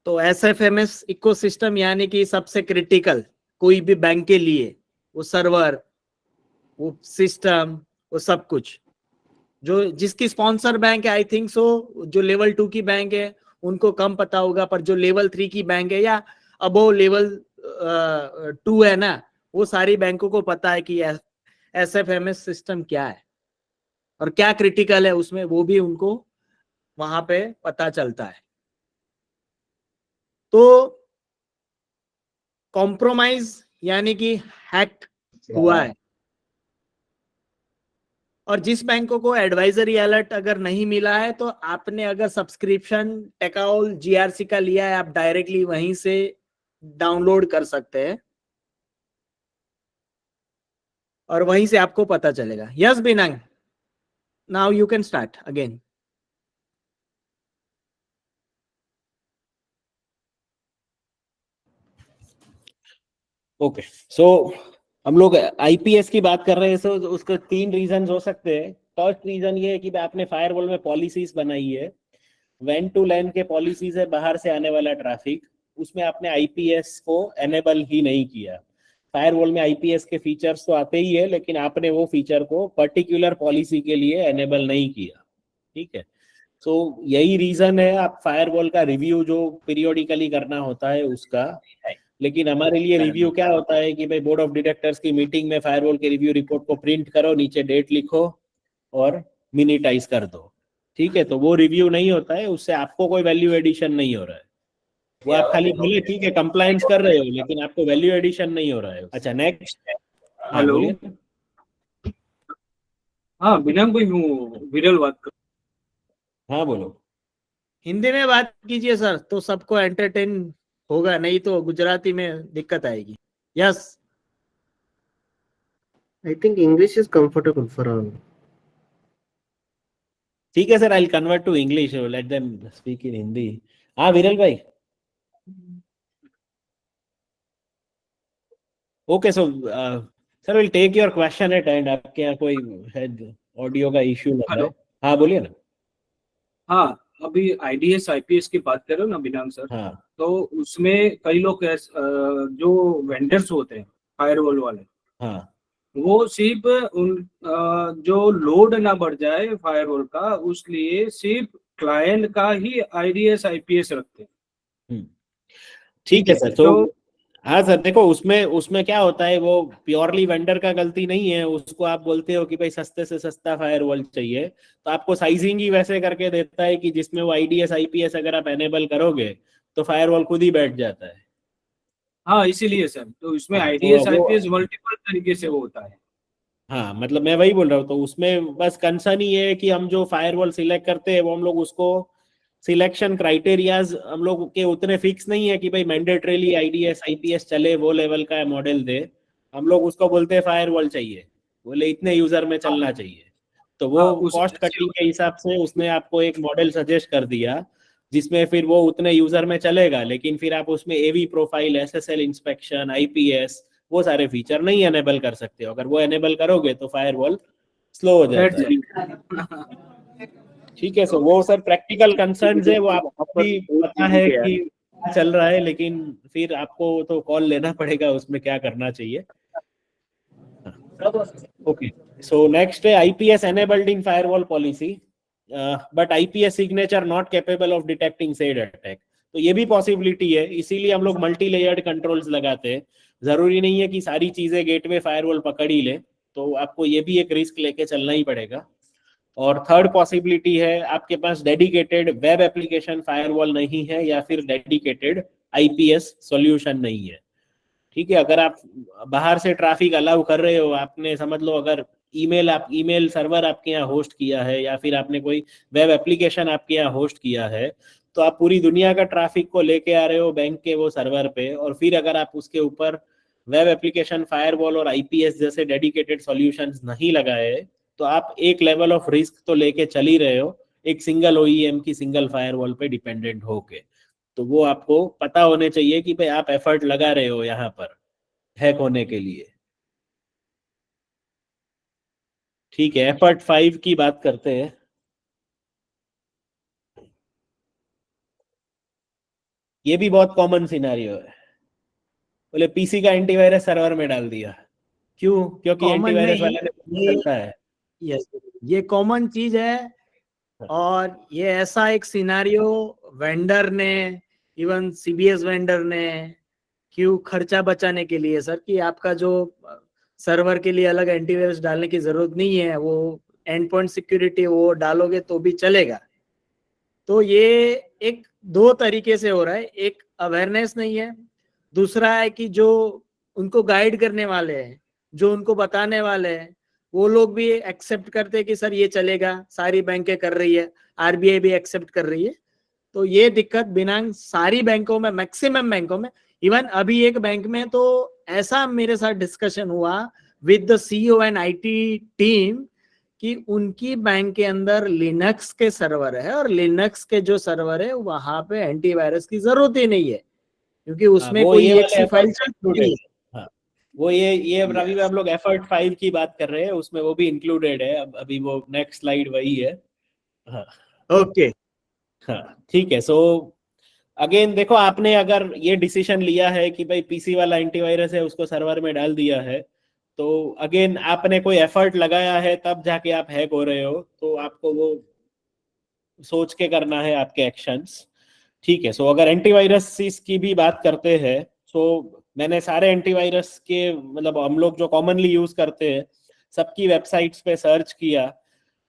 तो एसएफएमएस इकोसिस्टम यानी कि सबसे क्रिटिकल कोई भी बैंक के लिए, वो सर्वर, वो सिस्टम, वो सब कुछ। जो जिसकी स्पॉन्सर बैंक है, आई थिंक सो जो लेवल 2 की बैंक है उनको कम पता होगा, पर जो लेवल 3 की बैंक है या अबो लेवल 2 है ना, वो सारी बैंकों को पता है कि एसएफएमएस सिस्टम क्या है और क्या क्रिटिकल है उसमें, वो भी उनको वहां पे पता चलता है। तो कॉम्प्रोमाइज यानी कि हैक हुआ है, और जिस बैंकों को एडवाइजरी अलर्ट अगर नहीं मिला है, तो आपने अगर सब्सक्रिप्शन टेकाउल जीआरसी का लिया है, आप डायरेक्टली वहीं से डाउनलोड कर सकते हैं और वहीं से आपको पता चलेगा। Yes Binang, now you can start again. Okay, so हम लोग आईपीएस की बात कर रहे हैं। सो उसके 3 रीजन हो सकते हैं। फर्स्ट रीजन ये है कि आपने फायरवॉल में पॉलिसीज बनाई है, वेन टू लैन के पॉलिसीज है, बाहर से आने वाला ट्रैफिक, उसमें आपने आईपीएस को एनेबल ही नहीं किया। फायरवॉल में आईपीएस के फीचर्स तो आते ही है, लेकिन आपने वो फीचर को पर्टिकुलर पॉलिसी के लिए एनेबल नहीं किया। ठीक है, तो यही रीजन है आप फायरवॉल का रिव्यू जो पीरियोडिकली करना होता है उसका। लेकिन हमारे लिए रिव्यू क्या होता है कि भाई बोर्ड ऑफ डायरेक्टर्स की मीटिंग में फायरवॉल के रिव्यू रिपोर्ट को प्रिंट करो, नीचे डेट लिखो और मिनिटाइज कर दो। ठीक है, तो वो रिव्यू नहीं होता है, उससे आपको कोई वैल्यू एडिशन नहीं हो रहा है। वो आप खाली बोले ठीक है कंप्लायंस कर रहे हो, लेकिन आपको वैल्यू एडिशन नहीं हो रहा है। अच्छा, नेक्स्ट। हेलो, हाँ बिनांग भाई, હું વિરલ વાત કરું। हाँ बोलो। हिंदी में बात कीजिए सर, तो सबको एंटरटेन होगा, नहीं तो गुजराती में दिक्कत आएगी। Yes, I think English is comfortable for all. ठीक है sir, I will convert to English, let them speak in Hindi. हाँ विरल भाई, okay so sir will take your question at end. आपके यहाँ कोई ऑडियो का इश्यू लग रहा है? हाँ बोलिए ना। हाँ, अभी आईडीएस आईपीएस की बात कर रहे हो ना बिनाम सर, हाँ तो उसमें कई लोग जो वेंडर्स होते हैं फायरवॉल वाले, हाँ वो सिर्फ उन जो लोड ना बढ़ जाए फायरवॉल का, उसलिए सिर्फ क्लाइंट का ही आईडीएस आईपीएस रखते हैं। ठीक है सर। तो हाँ सर देखो, उसमें उसमें क्या होता है, वो प्योरली वेंडर का गलती नहीं है। उसको आप बोलते हो कि भाई सस्ते से सस्ता फायरवॉल चाहिए, तो आपको साइजिंग ही वैसे करके देता है कि जिसमें वो आईडीएस आईपीएस अगर आप एनेबल करोगे तो फायरवॉल खुद ही बैठ जाता है। हाँ इसीलिए सर, तो इसमें हाँ, आईडीएस तो आईपीएस मल्टीपल तरीके से वो होता है। हाँ मतलब मैं वही बोल रहा हूँ। तो उसमें बस कंसर्न ये है कि हम जो फायरवॉल सिलेक्ट करते हैं वो हम लोग उसको सिलेक्शन क्राइटेरियाज हम लोग के उतने फिक्स नहीं है कि भाई मैंडेटरीली आईडीएस आईपीएस चले, वो लेवल का मॉडल दे। हम लोग उसको बोलते हैं फायरवॉल चाहिए, बोले इतने यूजर में चलना चाहिए। तो वो कॉस्ट कटिंग के हिसाब से उसने आपको एक मॉडल सजेस्ट कर दिया जिसमें फिर वो उतने यूजर में चलेगा, लेकिन फिर आप उसमें एवी प्रोफाइल, एसएसएल इंस्पेक्शन, आईपीएस, वो सारे फीचर नहीं एनेबल कर सकते हो। अगर वो एनेबल करोगे तो फायरवॉल स्लो हो जाता है। ठीक है, सो वो सर प्रैक्टिकल कंसर्न्स है, वो आपको भी पता है कि क्या चल रहा है, लेकिन फिर आपको तो कॉल लेना पड़ेगा उसमें क्या करना चाहिए। ओके, सो नेक्स्ट है IPS enabled in firewall policy, but IPS signature not capable of detecting said attack। तो ये भी पॉसिबिलिटी है, इसीलिए हम लोग मल्टी लेयर्ड कंट्रोल्स लगाते हैं। जरूरी नहीं है कि सारी चीजें गेटवे फायरवॉल पकड़ ही ले, तो आपको ये भी एक रिस्क लेके चलना ही पड़ेगा। और थर्ड पॉसिबिलिटी है, आपके पास डेडिकेटेड वेब एप्लीकेशन फायरवॉल नहीं है या फिर डेडिकेटेड आईपीएस सॉल्यूशन नहीं है। ठीक है, अगर आप बाहर से ट्रैफिक अलाउ कर रहे हो, आपने समझ लो अगर ईमेल सर्वर आपके यहाँ होस्ट किया है या फिर आपने कोई वेब एप्लीकेशन आपके यहाँ होस्ट किया है, तो आप पूरी दुनिया का ट्रैफिक को लेके आ रहे हो बैंक के वो सर्वर पे, और फिर अगर आप उसके ऊपर वेब एप्लीकेशन फायरवॉल और आईपीएस जैसे डेडिकेटेड सॉल्यूशंस नहीं लगाए, तो आप एक लेवल ऑफ रिस्क तो लेके चल ही रहे हो, एक सिंगल ओईएम की सिंगल फायरवॉल पे डिपेंडेंट होके। तो वो आपको पता होने चाहिए कि भाई आप एफर्ट लगा रहे हो यहाँ पर हैक होने के लिए। ठीक है, एफर्ट 5 की बात करते हैं। ये भी बहुत कॉमन सिनेरियो है, बोले पीसी का एंटीवायरस सर्वर में डाल दिया। क्यों? क्योंकि एंटीवायरस वाले ने चलता है। यस, ये कॉमन चीज है, और ये ऐसा एक सिनेरियो वेंडर ने, इवन सीबीएस वेंडर ने, क्यों खर्चा बचाने के लिए सर, कि आपका जो सर्वर के लिए अलग एंटीवायरस डालने की जरूरत नहीं है, वो एंड पॉइंट सिक्योरिटी वो डालोगे तो भी चलेगा। तो ये एक दो तरीके से हो रहा है, एक अवेयरनेस नहीं है, दूसरा है कि जो उनको गाइड करने वाले हैं, जो उनको बताने वाले हैं, वो लोग भी एक्सेप्ट करते हैं कि सर ये चलेगा, सारी बैंकें कर रही है, आरबीआई भी एक्सेप्ट कर रही है। तो ये दिक्कत बिना सारी बैंकों में, मैक्सिमम बैंकों में, इवन अभी एक बैंक में तो ऐसा मेरे साथ डिस्कशन हुआ with the CEO and IT team कि उनकी बैंक के अंदर लिनक्स के सर्वर है, और लिनक्स के जो सर्वर है वहां पे एंटीवायरस की जरूरत ही नहीं है, क्योंकि उसमें कोई एक्सी फाइल चलती है। वो ये रवि हम लोग एफर्ट 5 की बात कर रहे हैं, उसमें वो भी इंक्लूडेड है। अब अभी वो नेक्स्ट स्लाइड वही है। हाँ ओके, हाँ ठीक है। सो अगेन देखो, आपने अगर ये डिसीजन लिया है कि भाई पीसी वाला एंटीवायरस है उसको सर्वर में डाल दिया है, तो अगेन आपने कोई एफर्ट लगाया है तब जाके आप हैक हो रहे हो, तो आपको वो सोच के करना है आपके एक्शंस। ठीक है, सो अगर एंटीवायरस की भी बात करते हैं, सो मैंने सारे एंटीवायरस के मतलब हम लोग जो कॉमनली यूज करते हैं सबकी वेबसाइट्स पे सर्च किया।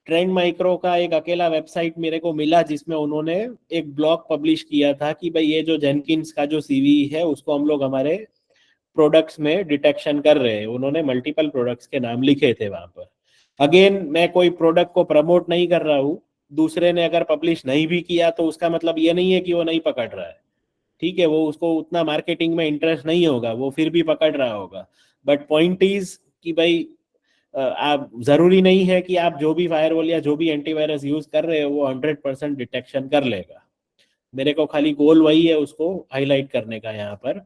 ट्रेंड माइक्रो का एक अकेला वेबसाइट मेरे को मिला जिसमें उन्होंने एक ब्लॉग पब्लिश किया था कि भाई ये जो जेनकिंस का जो सीवी है उसको हम लोग हमारे प्रोडक्ट्स में डिटेक्शन कर रहे हैं। उन्होंने मल्टीपल प्रोडक्ट्स के नाम लिखे थे वहां पर। अगेन मैं कोई प्रोडक्ट को प्रमोट नहीं कर रहा हूँ, दूसरे ने अगर पब्लिश नहीं भी किया तो उसका मतलब ये नहीं है कि वो नहीं पकड़ रहा है। ठीक है, वो उसको उतना मार्केटिंग में इंटरेस्ट नहीं होगा, वो फिर भी पकड़ रहा होगा। बट पॉइंट इज कि भाई आप जरूरी नहीं है कि आप जो भी फायरवॉल या जो भी एंटीवायरस यूज कर रहे हो वो 100% डिटेक्शन कर लेगा। मेरे को खाली गोल वही है उसको हाईलाइट करने का यहाँ पर,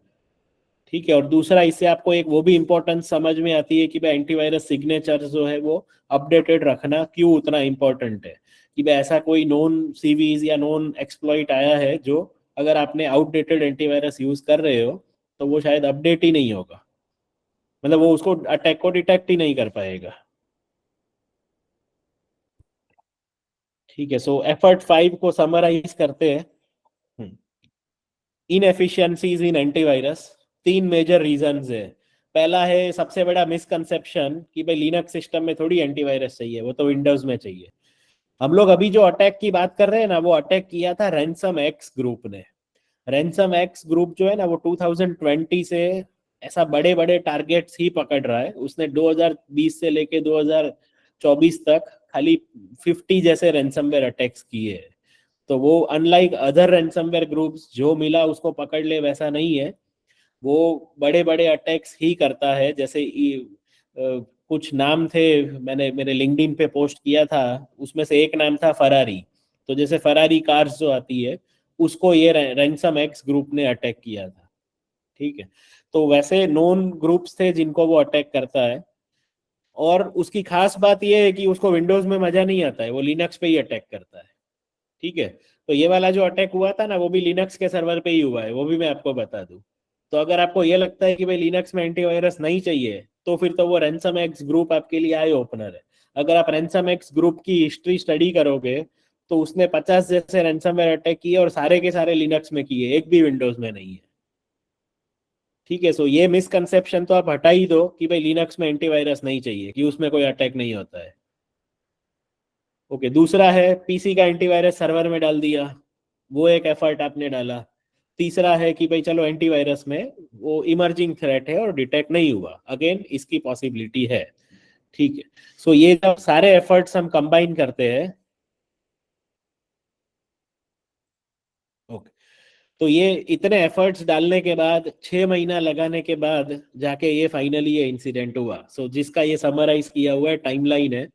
ठीक है। और दूसरा, इससे आपको एक वो भी इंपॉर्टेंस समझ में आती है कि भाई एंटीवायरस सिग्नेचर जो है वो अपडेटेड रखना क्यों उतना इंपॉर्टेंट है, कि भाई ऐसा कोई नॉन सीवीज या नॉन एक्सप्लॉइट आया है जो अगर आपने आउटडेटेड एंटीवायरस यूज कर रहे हो तो वो शायद अपडेट ही नहीं होगा, मतलब वो उसको अटैक को डिटेक्ट ही नहीं कर पाएगा, ठीक है। सो एफर्ट 5 को समराइज करते हैं। इनएफिशिएंसीज इन एंटीवायरस, 3 मेजर रीजंस है। पहला है सबसे बड़ा मिसकंसेप्शन कि भाई लिनक्स सिस्टम में थोड़ी एंटीवायरस चाहिए, वो तो विंडोज में चाहिए। हम लोग अभी जो अटैक की बात कर रहे हैं ना, वो अटैक किया था रैंसम एक्स ग्रुप ने। रैंसम एक्स ग्रुप जो है ना वो 2020 से ऐसा बड़े बड़े टारगेट्स ही पकड़ रहा है। उसने 2020 से लेके 2024 तक खाली 50 जैसे रैंसमवेयर अटैक्स किए हैं। तो वो अनलाइक अदर रैंसमवेयर ग्रुप्स जो मिला उसको पकड़ ले वैसा नहीं है, वो बड़े बड़े अटैक्स ही करता है। जैसे कुछ नाम थे, मैंने मेरे लिंक्डइन पे पोस्ट किया था, उसमें से एक नाम था फरारी। तो जैसे फरारी कार्स जो आती है उसको ये रैंसम एक्स ग्रुप ने अटैक किया था, ठीक है। तो वैसे नोन ग्रुप्स थे जिनको वो अटैक करता है। और उसकी खास बात ये है कि उसको विंडोज में मजा नहीं आता है, वो लिनक्स पे ही अटैक करता है, ठीक है। तो ये वाला जो अटैक हुआ था ना वो भी लिनक्स के सर्वर पे ही हुआ है, वो भी मैं आपको बता दूं। तो अगर आपको ये लगता है कि भाई लिनक्स में एंटीवायरस नहीं चाहिए तो फिर तो वो रैंसम एक्स ग्रुप आपके लिए आई ओपनर है। अगर आप रैंसम एक्स ग्रुप की हिस्ट्री स्टडी करोगे तो उसने 50 जैसे रैंसमवेयर अटैक किए और सारे के सारे लिनक्स में किए, एक भी विंडोज में नहीं है, ठीक है। सो ये मिसकंसेप्शन तो आप हटा ही दो कि भाई लिनक्स में एंटीवायरस नहीं चाहिए, कि उसमें कोई अटैक नहीं होता है, ओके। दूसरा है पीसी का एंटीवायरस सर्वर में डाल दिया, वो एक एफर्ट आपने डाला। तीसरा है कि भाई चलो एंटीवायरस में वो इमर्जिंग थ्रेट है और डिटेक्ट नहीं हुआ, अगेन इसकी पॉसिबिलिटी है, ठीक है। सो ये जब सारे एफर्ट्स हम कंबाइन करते हैं, ओके, तो ये इतने एफर्ट्स डालने के बाद 6 महीना लगाने के बाद जाके ये फाइनली ये इंसिडेंट हुआ। सो जिसका ये समराइज किया हुआ है टाइमलाइन है,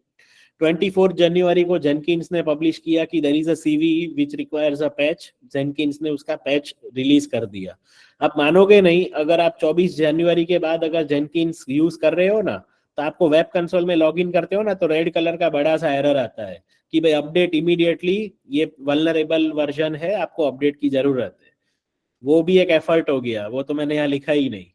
24 जनवरी को जेनकिंस ने पब्लिश किया कि there is a CV which requires a patch. Jenkins ने उसका पैच रिलीज कर दिया। आप मानोगे नहीं, अगर आप 24 जनवरी के बाद अगर जेनकिंस यूज कर रहे हो ना, तो आपको वेब कंसोल में लॉगिन करते हो ना तो रेड कलर का बड़ा सा एरर आता है कि भाई अपडेट इमीडिएटली, ये वल्नरेबल वर्जन है, आपको अपडेट की जरूरत है। वो भी एक एफर्ट हो गया, वो तो मैंने यहाँ लिखा ही नहीं।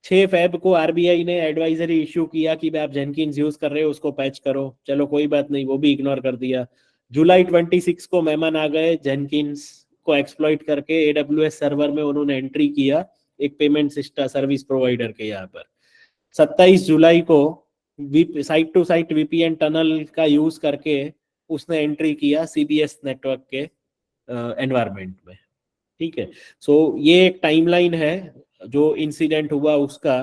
6 फेब को आरबीआई ने एडवाइजरी इश्यू किया कि भाई आप जेनकिंस यूज कर रहे हो उसको पैच करो, चलो कोई बात नहीं, वो भी इग्नोर कर दिया। जुलाई 26 को मेमन आ गए, जेनकिंस को एक्सप्लॉइट करके एडब्ल्यूएस सर्वर में उन्होंने एंट्री किया एक पेमेंट सिस्टम सर्विस प्रोवाइडर के यहाँ पर। 27 जुलाई को site to site VPN tunnel का यूज करके उसने एंट्री किया सीबीएस नेटवर्क के एनवायरमेंट में, ठीक है। सो ये एक टाइमलाइन है जो इंसिडेंट हुआ उसका।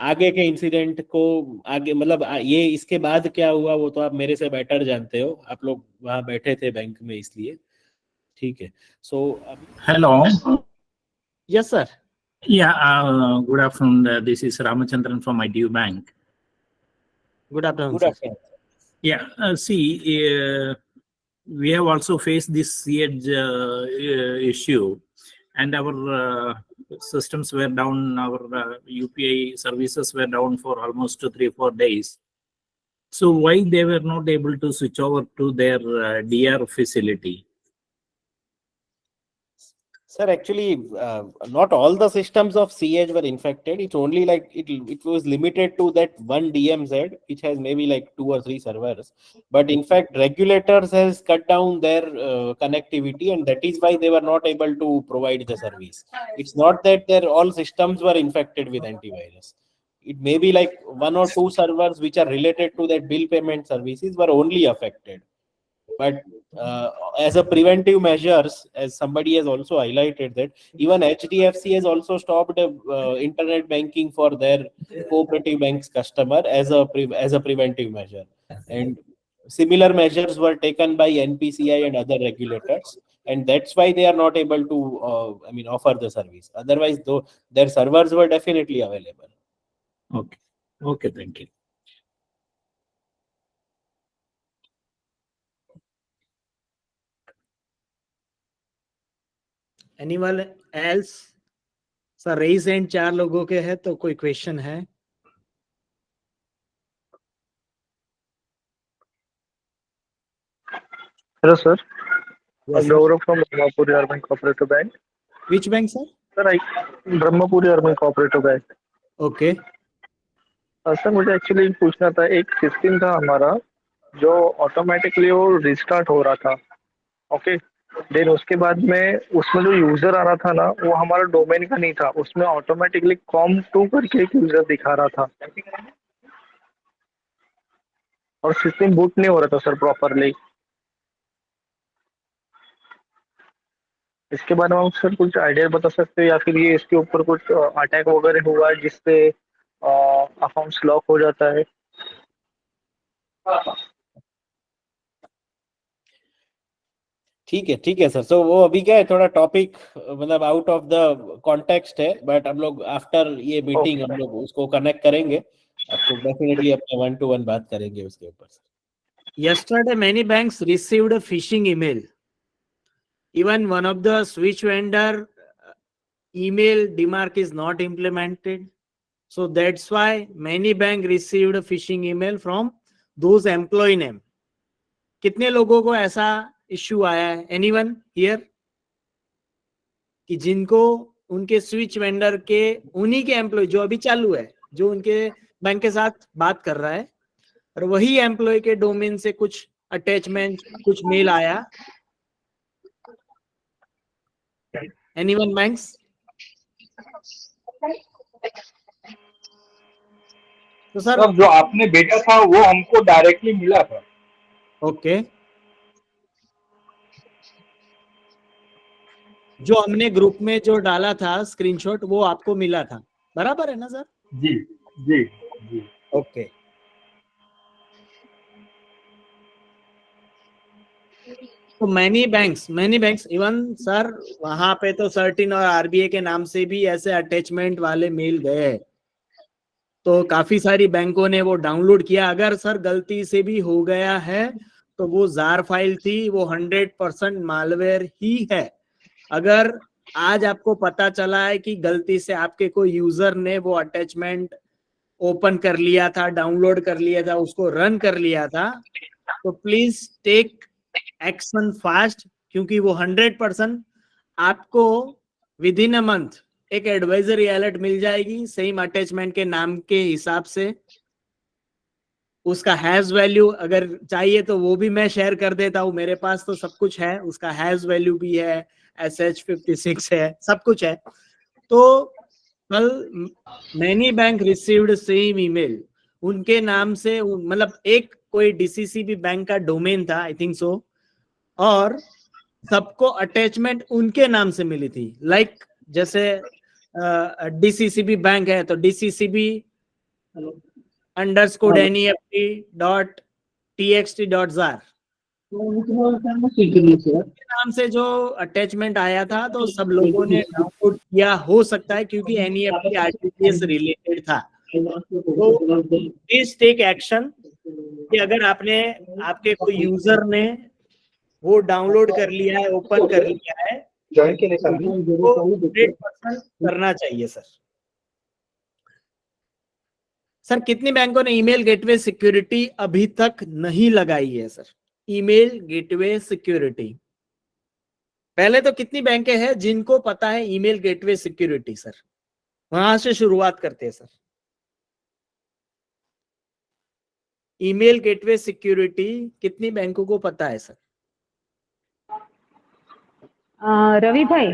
आगे के इंसिडेंट को आगे मतलब ये इसके बाद क्या हुआ वो तो आप मेरे से बेटर जानते हो, आप लोग वहां बैठे थे बैंक में इसलिए, ठीक है। So hello, yes sir, good afternoon, this is Ramachandran from IDU bank. Good afternoon. We have also faced this siege issue, and our systems were down, our UPI services were down for almost 3-4 days. So why they were not able to switch over to their DR facility? Sir, actually, not all the systems of Siege were infected. It's only like it was limited to that one DMZ, which has maybe like 2 or 3 servers. But in fact, regulators has cut down their connectivity, and that is why they were not able to provide the service. It's not that their all systems were infected with antivirus. It may be like 1 or 2 servers which are related to that bill payment services were only affected. But as a preventive measures, as somebody has also highlighted that even HDFC has also stopped internet banking for their cooperative banks customer as a preventive measure, and similar measures were taken by NPCI and other regulators, and that's why they are not able to offer the service. Otherwise, though, their servers were definitely available. Okay, thank you. Anyone else? Sir raise and 4 लोगों के है, तो कोई question है? Hello, sir. Yes, sir. Gaurav from Brahmapuri Urban Cooperative Bank. Which bank, sir? Sir, Brahmapuri Urban Cooperative Bank. Okay. Sir मुझे actually पूछना था, एक सिस्टम था हमारा जो ऑटोमेटिकली वो रिस्टार्ट हो रहा था, ओके। देन उसके बाद में उसमें जो यूजर आ रहा था ना, वो हमारा डोमेन का नहीं था, उसमें ऑटोमेटिकली com2 करके एक यूजर दिखा रहा था और सिस्टम बूट नहीं हो रहा था सर प्रॉपरली। इसके बारे में आप सर कुछ आइडिया बता सकते हो, या फिर ये इसके ऊपर कुछ अटैक वगैरह हुआ है जिससे अकाउंट्स लॉक हो जाता है? ठीक है सर। सो वो अभी क्या है, थोड़ा टॉपिक मतलब आउट ऑफ द कॉन्टेक्स्ट है, बट हम लोग आफ्टर ये मीटिंग हम लोग उसको कनेक्ट करेंगे, आपको डेफिनेटली अपने 1-to-1 बात करेंगे उसके ऊपर। Yesterday, many banks received a phishing email. Even one of the switch vendor email DMARC is not implemented. So that's why many banks received a phishing email from those employee name. कितने लोगों को ऐसा issue आया है? Anyone here? कि जिनको उनके switch vendor के उन्हीं के एम्प्लॉय जो अभी चालू है, जो उनके बैंक के साथ बात कर रहा है, और वही एम्प्लॉय के डोमेन से कुछ अटैचमेंट, कुछ मेल आया? Anyone banks? तो सर जो आपने भेजा था वो हमको डायरेक्टली मिला था। ओके। जो हमने ग्रुप में जो डाला था स्क्रीनशॉट, वो आपको मिला था, बराबर है ना सर? जी जी जी। ओके। तो मैनी बैंक्स इवन सर वहां पे तो सर्टिन और आरबीआई के नाम से भी ऐसे अटैचमेंट वाले मेल गए, तो काफी सारी बैंकों ने वो डाउनलोड किया। अगर सर गलती से भी हो गया है तो वो जार फाइल थी, वो 100% मालवेयर ही है। अगर आज आपको पता चला है कि गलती से आपके कोई यूजर ने वो अटैचमेंट ओपन कर लिया था, डाउनलोड कर लिया था, उसको रन कर लिया था, तो प्लीज टेक एक्शन फास्ट, क्योंकि वो 100% आपको विद इन अ मंथ एक एडवाइजरी अलर्ट मिल जाएगी सेम अटैचमेंट के नाम के हिसाब से। उसका हैज वैल्यू अगर चाहिए तो वो भी मैं शेयर कर देता हूँ, मेरे पास तो सब कुछ है, उसका हैज वैल्यू भी है, SH56 है, सब कुछ है। तो कल many bank received same email, उनके नाम से, मतलब एक कोई DCCB बैंक का डोमेन था, आई थिंक सो, और सबको अटैचमेंट उनके नाम से मिली थी। लाइक जैसे DCCB बैंक है तो DCCB_NEFT.txt.zar नाम से जो अटैचमेंट आया था, तो सब लोगों ने डाउनलोड किया, हो सकता है क्योंकि NEFT RTGS रिलेटेड था। तो प्लीज टेक एक्शन कि अगर आपके कोई यूजर ने वो डाउनलोड कर लिया है, ओपन कर लिया है, ज्वाइन के लिए 100% करना चाहिए सर। सर कितनी बैंकों ने ईमेल गेटवे सिक्योरिटी अभी तक नहीं लगाई है सर? ईमेल गेटवे सिक्योरिटी पहले तो कितनी बैंकें हैं जिनको पता है ईमेल गेटवे सिक्योरिटी? सर वहां से शुरुआत करते हैं सर। ईमेल गेटवे सिक्योरिटी कितनी बैंकों को पता है सर? रवि भाई,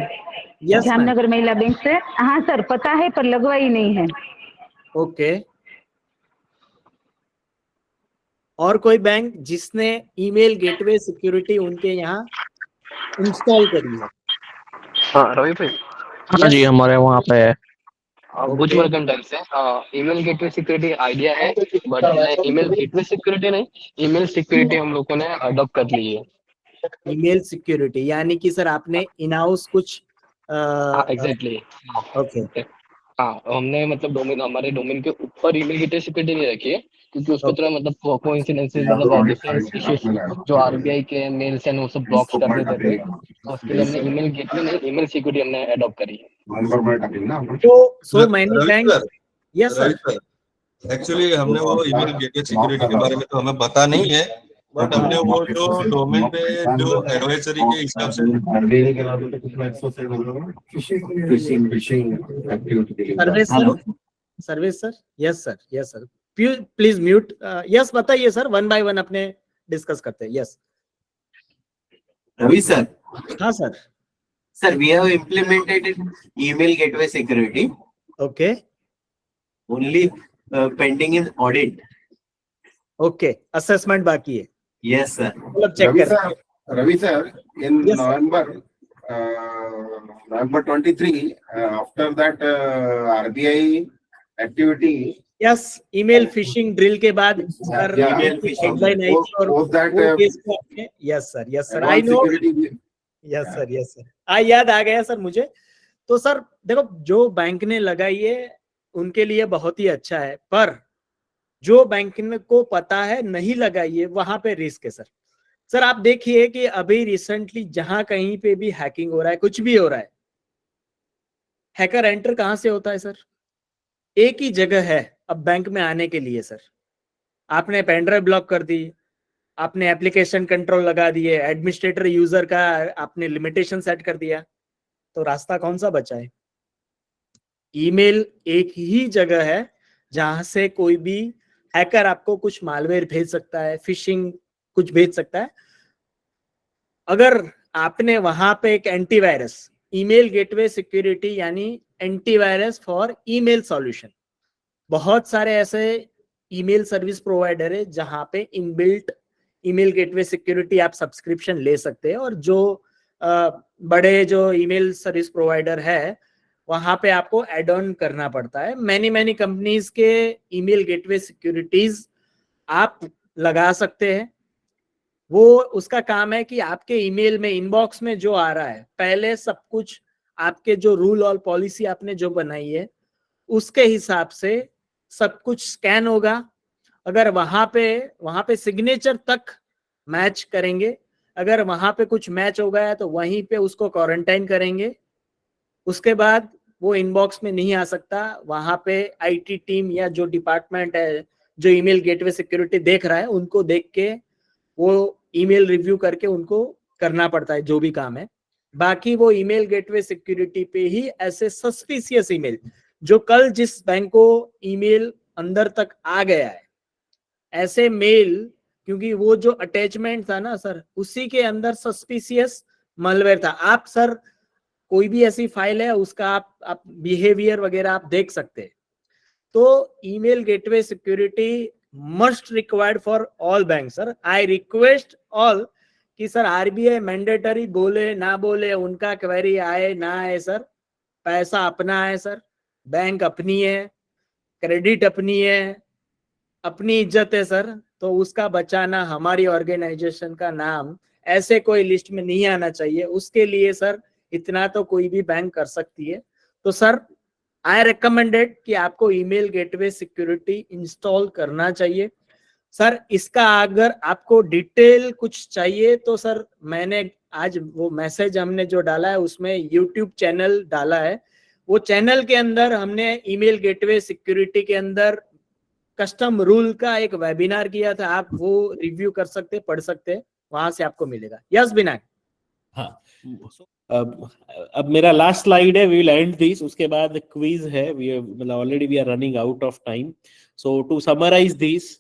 यस जामनगर महिला बैंक से। हाँ सर पता है, पर लगवाई नहीं है। ओके। और कोई बैंक जिसने ईमेल गेटवे सिक्योरिटी उनके यहाँ इंस्टॉल करी है? हाँ रवि भाई। हाँ जी, हमारे वहाँ पे है भुजवर्गन बैंक से। ईमेल गेटवे सिक्योरिटी आइडिया है, बट ईमेल गेटवे सिक्योरिटी नहीं, ईमेल सिक्योरिटी हम लोगों ने अडॉप्ट कर ली है। ईमेल सिक्योरिटी यानी कि सर आपने इन हाउस कुछ एग्जैक्टली। ओके। हाँ हमने मतलब डोमेन, हमारे डोमेन के ऊपर ईमेल गेटवे सिक्योरिटी नहीं रखी है, क्योंकि उसको थोड़ा मतलब कोइंसिडेंसेस, मतलब डिफरेंट इश्यूज जो आरबीआई के मेल्स एंड वो सब ब्लॉक कर देते थे, उसके लिए हमने ईमेल गेटवे नहीं, ईमेल सिक्योरिटी हमने अडॉप्ट करी है। So many thanks. Yes sir. Actually हमने वो ईमेल गेटवे सिक्योरिटी के बारे में तो हमें पता नहीं है, बट हमने वो जो डोमेन पे जो एडवाइजरी के हिसाब से service sir. Yes sir. Please mute. Yes बताइए सर, वन बाय वन अपने डिस्कस करते हैं. यस Ravi sir, हाँ sir. sir, we have implemented email gateway security. Okay Only pending in audit. Okay assessment बाकी है. Yes sir. मतलब check कर. Ravi sir, in Yes, sir. November 23, after that RBI activity. Yes email fishing drill के बाद sir Yeah, email phishing headline आई थी और was that, वो case को आपने. Yes sir I know. Yes sir याद आ गया सर मुझे. तो सर देखो, जो बैंक ने लगाई है उनके लिए बहुत ही अच्छा है, पर जो बैंक को पता है नहीं लगाई है वहां पे रिस्क है सर. सर आप देखिए कि अभी रिसेंटली जहां कहीं पे भी हैकिंग हो रहा है, कुछ भी हो रहा है, हैकर एंटर कहां से होता है सर? एक ही जगह है अब बैंक में आने के लिए सर. आपने पेन ड्राइव ब्लॉक कर दी, आपने एप्लीकेशन कंट्रोल लगा दिए, एडमिनिस्ट्रेटर यूजर का आपने लिमिटेशन सेट कर दिया, तो रास्ता कौन सा बचा है? ईमेल एक ही जगह है जहां से कोई भी हैकर आपको कुछ मालवेयर भेज सकता है, फिशिंग कुछ भेज सकता है. अगर आपने वहां पे एक एंटीवायरस, ईमेल गेटवे सिक्योरिटी यानी एंटीवायरस फॉर ईमेल सॉल्यूशन, बहुत सारे ऐसे ईमेल सर्विस प्रोवाइडर है जहां पे इनबिल्ट ईमेल गेटवे सिक्योरिटी आप सब्सक्रिप्शन ले सकते हैं, और जो बड़े जो ईमेल सर्विस प्रोवाइडर है वहां पे आपको एड ऑन करना पड़ता है. मैनी कंपनीज के ईमेल गेटवे सिक्योरिटीज आप लगा सकते हैं. वो उसका काम है कि आपके ईमेल में, इनबॉक्स में जो आ रहा है, पहले सब कुछ आपके जो रूल और पॉलिसी आपने जो बनाई है उसके हिसाब से सब कुछ स्कैन होगा. अगर वहां पे सिग्नेचर तक मैच करेंगे, अगर वहां पे कुछ मैच हो गया तो वहीं पे उसको क्वारंटाइन करेंगे. उसके बाद वो इनबॉक्स में नहीं आ सकता. वहां पे आईटी टीम या जो डिपार्टमेंट है जो ईमेल गेटवे सिक्योरिटी देख रहा है, उनको देख के वो ईमेल रिव्यू करके उनको करना पड़ता है जो भी काम है. बाकी वो ईमेल गेटवे सिक्योरिटी पे ही ऐसे सस्पिशियस ईमेल, जो कल जिस बैंक को ईमेल अंदर तक आ गया है, ऐसे मेल, क्योंकि वो जो अटैचमेंट था ना सर, उसी के अंदर सस्पिशियस मलवेयर था. आप सर कोई भी ऐसी फाइल है उसका आप बिहेवियर वगैरह आप देख सकते हैं. तो email gateway security must required for all bank sir. I request all कि सर आरबीआई मैंडेटरी बोले ना बोले, उनका क्वेरी आए ना आए सर, पैसा अपना है सर, बैंक अपनी है, क्रेडिट अपनी है, अपनी इज्जत है सर, तो उसका बचाना हमारी ऑर्गेनाइजेशन का नाम ऐसे कोई लिस्ट में नहीं आना चाहिए. उसके लिए सर इतना तो कोई भी बैंक कर सकती है. तो सर आई रिकमेंडेड कि आपको ईमेल गेटवे सिक्योरिटी इंस्टॉल करना चाहिए. सर इसका अगर आपको डिटेल कुछ चाहिए तो सर मैंने आज वो मैसेज हमने जो डाला है उसमें यूट्यूब चैनल डाला है. वो चैनल के अंदर हमने ईमेल गेटवे सिक्योरिटी के अंदर कस्टम रूल का एक वेबिनार किया था. आप वो रिव्यू कर सकते, पढ़ सकते, वहां से आपको मिलेगा. यस विनायक. हाँ, अब मेरा लास्ट स्लाइड है, वी विल एंड दिस. उसके बाद क्विज है. Already we are running out of time. So to summarise this,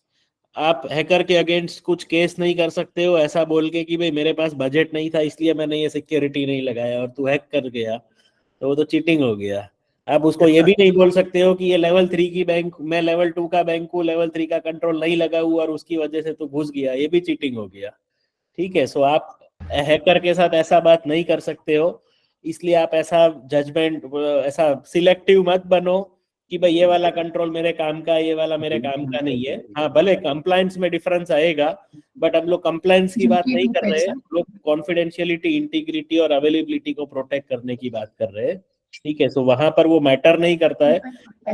आप हैकर के अगेंस्ट कुछ केस नहीं कर सकते हो ऐसा बोल के कि भाई मेरे पास बजट नहीं था इसलिए मैंने ये सिक्योरिटी नहीं लगाया और तू हैक कर गया, तो वो तो चीटिंग हो गया. आप उसको ये भी नहीं बोल सकते हो कि ये लेवल 3 की बैंक, मैं लेवल 2 का बैंक हूँ, लेवल 3 का कंट्रोल नहीं लगा हुआ और उसकी वजह से तो घुस गया, ये भी चीटिंग हो गया. ठीक है. सो आप हैकर के साथ ऐसा बात नहीं कर सकते हो, इसलिए आप ऐसा जजमेंट, ऐसा सिलेक्टिव मत बनो कि भाई ये वाला कंट्रोल मेरे काम का, ये वाला मेरे काम का नहीं है. हाँ, भले कंप्लायंस में डिफरेंस आएगा, बट हम लोग कंप्लायंस की बात नहीं कर रहे हैं, हम लोग कॉन्फिडेंशियलिटी, इंटीग्रिटी और अवेलेबिलिटी को प्रोटेक्ट करने की बात कर रहे हैं. ठीक है. सो वहां पर वो मैटर नहीं करता है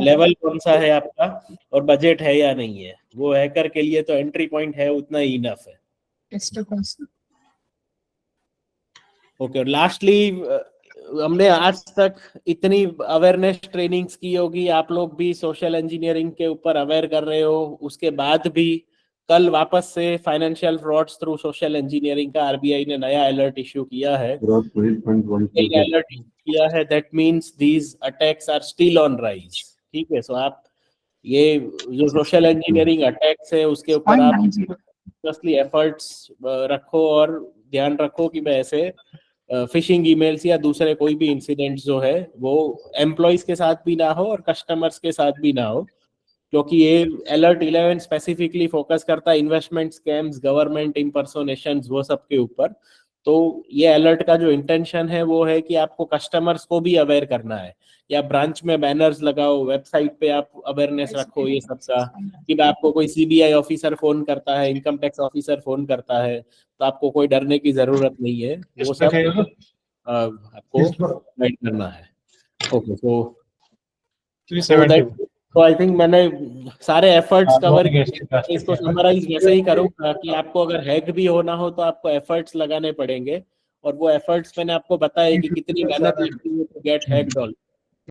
लेवल कौन सा है आपका और बजट है या नहीं है. वो हैकर के लिए तो एंट्री पॉइंट है, उतना ही इनफ है. ओके, और लास्टली हमने आज तक इतनी अवेयरनेस ट्रेनिंग्स की होगी, आप लोग भी सोशल इंजीनियरिंग के ऊपर अवेयर कर रहे हो, उसके बाद भी कल वापस से financial frauds through social engineering का आरबीआई ने नया अलर्ट इश्यू किया है। अलर्ट किया है, that means these attacks are still on rise. ठीक है, सो आप ये जो सोशल इंजीनियरिंग अटैक्स है उसके ऊपर आप सीरियसली एफर्ट्स रखो और ध्यान रखो कि ऐसे फिशिंग ईमेल्स या दूसरे कोई भी इंसिडेंट जो है वो एम्प्लॉइज के साथ भी ना हो और कस्टमर्स के साथ भी ना हो, क्योंकि ये अलर्ट 11 स्पेसिफिकली फोकस करता है इन्वेस्टमेंट स्कैम्स, गवर्नमेंट इम्पर्सोनेशंस, वो सब के ऊपर। तो ये अलर्ट का जो इंटेंशन है वो है कि आपको कस्टमर्स को भी अवेयर करना है, या ब्रांच में बैनर्स लगाओ, वेबसाइट पे आप अवेयरनेस रखो ये सब का, कि आपको कोई सीबीआई ऑफिसर फोन करता है, इनकम टैक्स ऑफिसर फोन करता है, तो आपको कोई डरने की जरूरत नहीं है, वो सब आपको गाइड करना है। ओके, तो आई थिंक मैंने सारे एफर्ट्स कवर किए। इसको समराइज वैसे ही करूंगा कि आपको अगर हैक भी होना हो तो आपको एफर्ट्स लगाने पड़ेंगे, और वो एफर्ट्स मैंने आपको बताया कि कितनी मेहनत लगती है टू गेट हैक्ड ऑल।